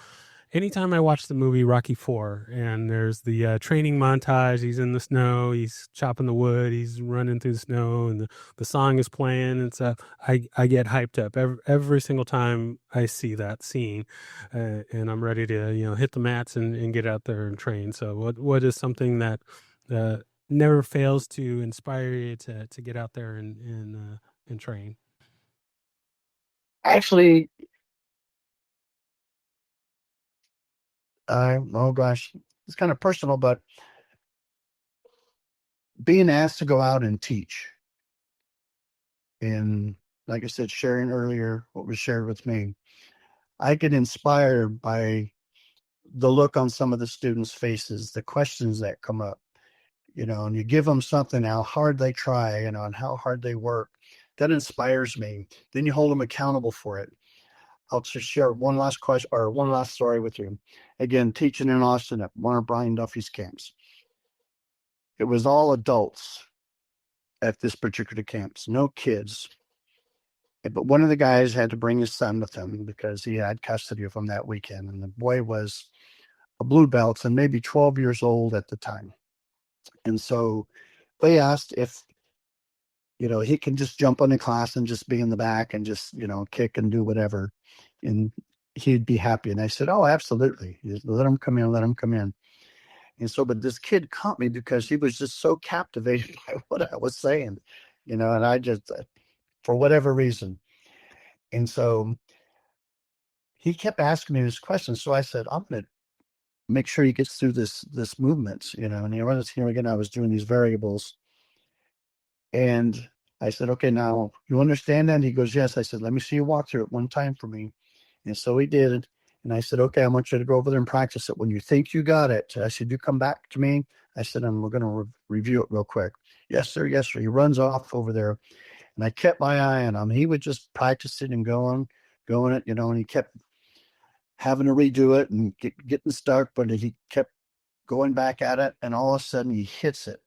anytime I watch the movie Rocky Four, and there's the training montage, he's in the snow, he's chopping the wood, he's running through the snow, and the song is playing and stuff. I get hyped up every single time I see that scene, and I'm ready to hit the mats and get out there and train. So what is something that uh, never fails to inspire you to get out there and train? Actually, oh gosh, it's kind of personal, but being asked to go out and teach, and like I said, sharing earlier what was shared with me, I get inspired by the look on some of the students' faces, the questions that come up, and you give them something, how hard they try, and how hard they work. That inspires me. Then you hold them accountable for it. I'll just share one last question or one last story with you. Again, teaching in Austin at one of Brian Duffy's camps. It was all adults at this particular camps, no kids. But one of the guys had to bring his son with him because he had custody of him that weekend. And the boy was a blue belt and maybe 12 years old at the time. And so they asked if, he can just jump on the class and just be in the back and just, kick and do whatever. And he'd be happy. And I said, oh, absolutely. Let him come in, let him come in. And so, but this kid caught me because he was just so captivated by what I was saying, and I just, for whatever reason. And so he kept asking me this question. So I said, I'm going to make sure he gets through this movement, and he runs here again. I was doing these variables. And I said, okay, now you understand that? And he goes, yes. I said, let me see you walk through it one time for me. And so he did. And I said, okay, I want you to go over there and practice it. When you think you got it, I said, you come back to me. I said, and we're going to review it real quick. Yes, sir. Yes, sir. He runs off over there. And I kept my eye on him. He would just practice it and going it, and he kept having to redo it and getting stuck, but he kept going back at it. And all of a sudden he hits it.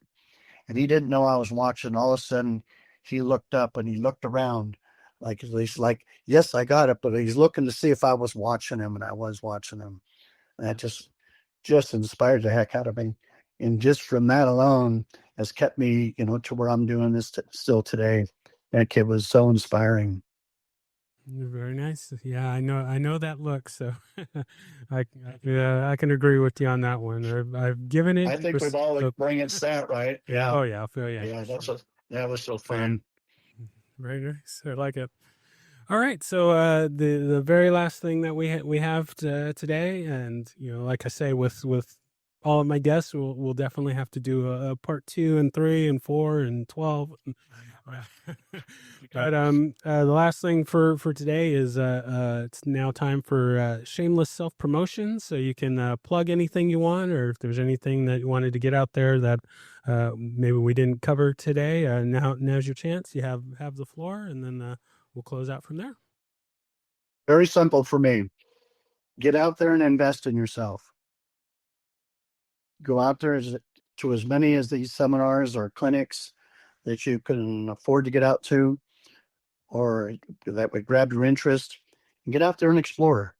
And he didn't know I was watching. All of a sudden he looked up and he looked around like he's like, yes, I got it. But he's looking to see if I was watching him, and I was watching him. And that just inspired the heck out of me. And just from that alone has kept me, to where I'm doing this still today. That kid was so inspiring. Very nice. Yeah, I know that look. So, I can agree with you on that one. I've given it. I think we've all experienced that, right? Yeah. Oh yeah, I feel yeah. Yeah, that was so fun. Very nice. I like it. All right, so the very last thing that we have today, and like I say, with all of my guests, we'll definitely have to do a part 2 and 3 and 4 and 12. But the last thing for today is it's now time for shameless self promotion. So you can plug anything you want, or if there's anything that you wanted to get out there that maybe we didn't cover today. Now's your chance. You have the floor, and then we'll close out from there. Very simple for me. Get out there and invest in yourself. Go out there to as many as these seminars or clinics that you can afford to get out to, or that would grab your interest. And get out there and explore.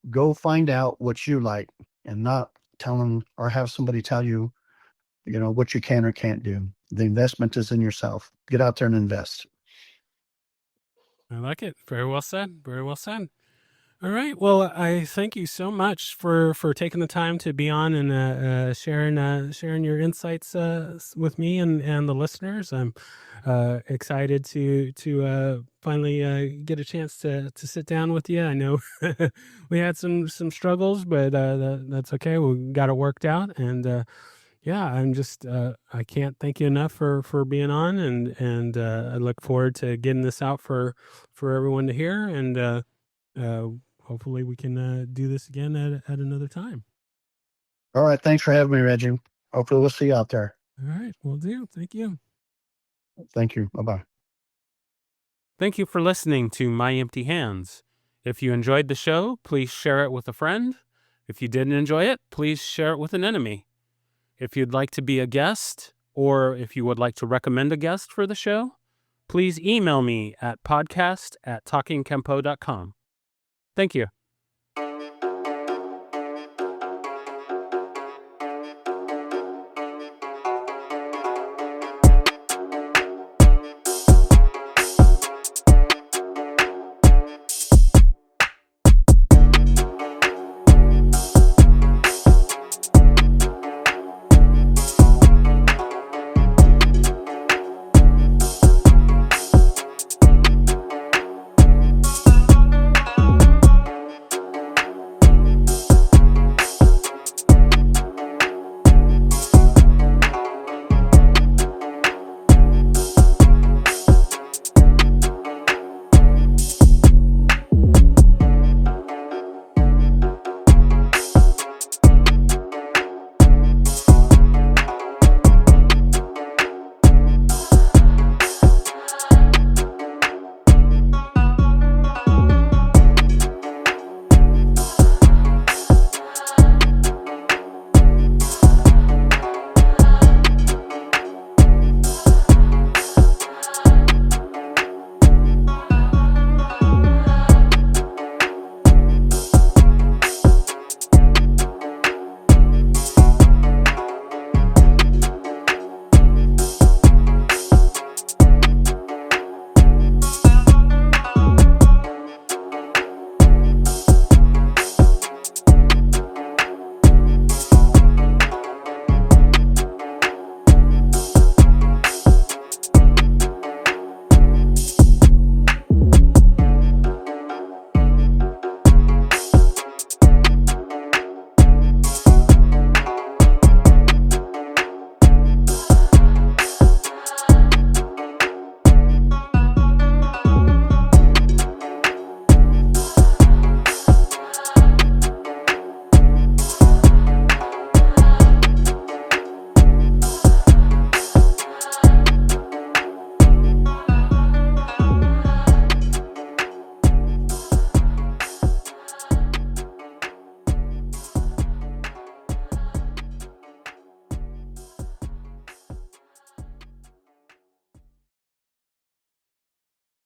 Go find out what you like, and not tell them or have somebody tell you, what you can or can't do. The investment is in yourself. Get out there and invest. I like it. Very well said. Very well said. All right. Well, I thank you so much for taking the time to be on and sharing your insights with me and the listeners. I'm excited to finally get a chance to sit down with you. I know we had some struggles, but that's okay. We got it worked out, and yeah, I'm just I can't thank you enough for being on, and I look forward to getting this out for everyone to hear, and uh, hopefully we can do this again at another time. All right. Thanks for having me, Reggie. Hopefully we'll see you out there. All right, will do. Thank you. Thank you. Bye-bye. Thank you for listening to My Empty Hands. If you enjoyed the show, please share it with a friend. If you didn't enjoy it, please share it with an enemy. If you'd like to be a guest, or if you would like to recommend a guest for the show, please email me at podcast@talkingkempo.com. Thank you.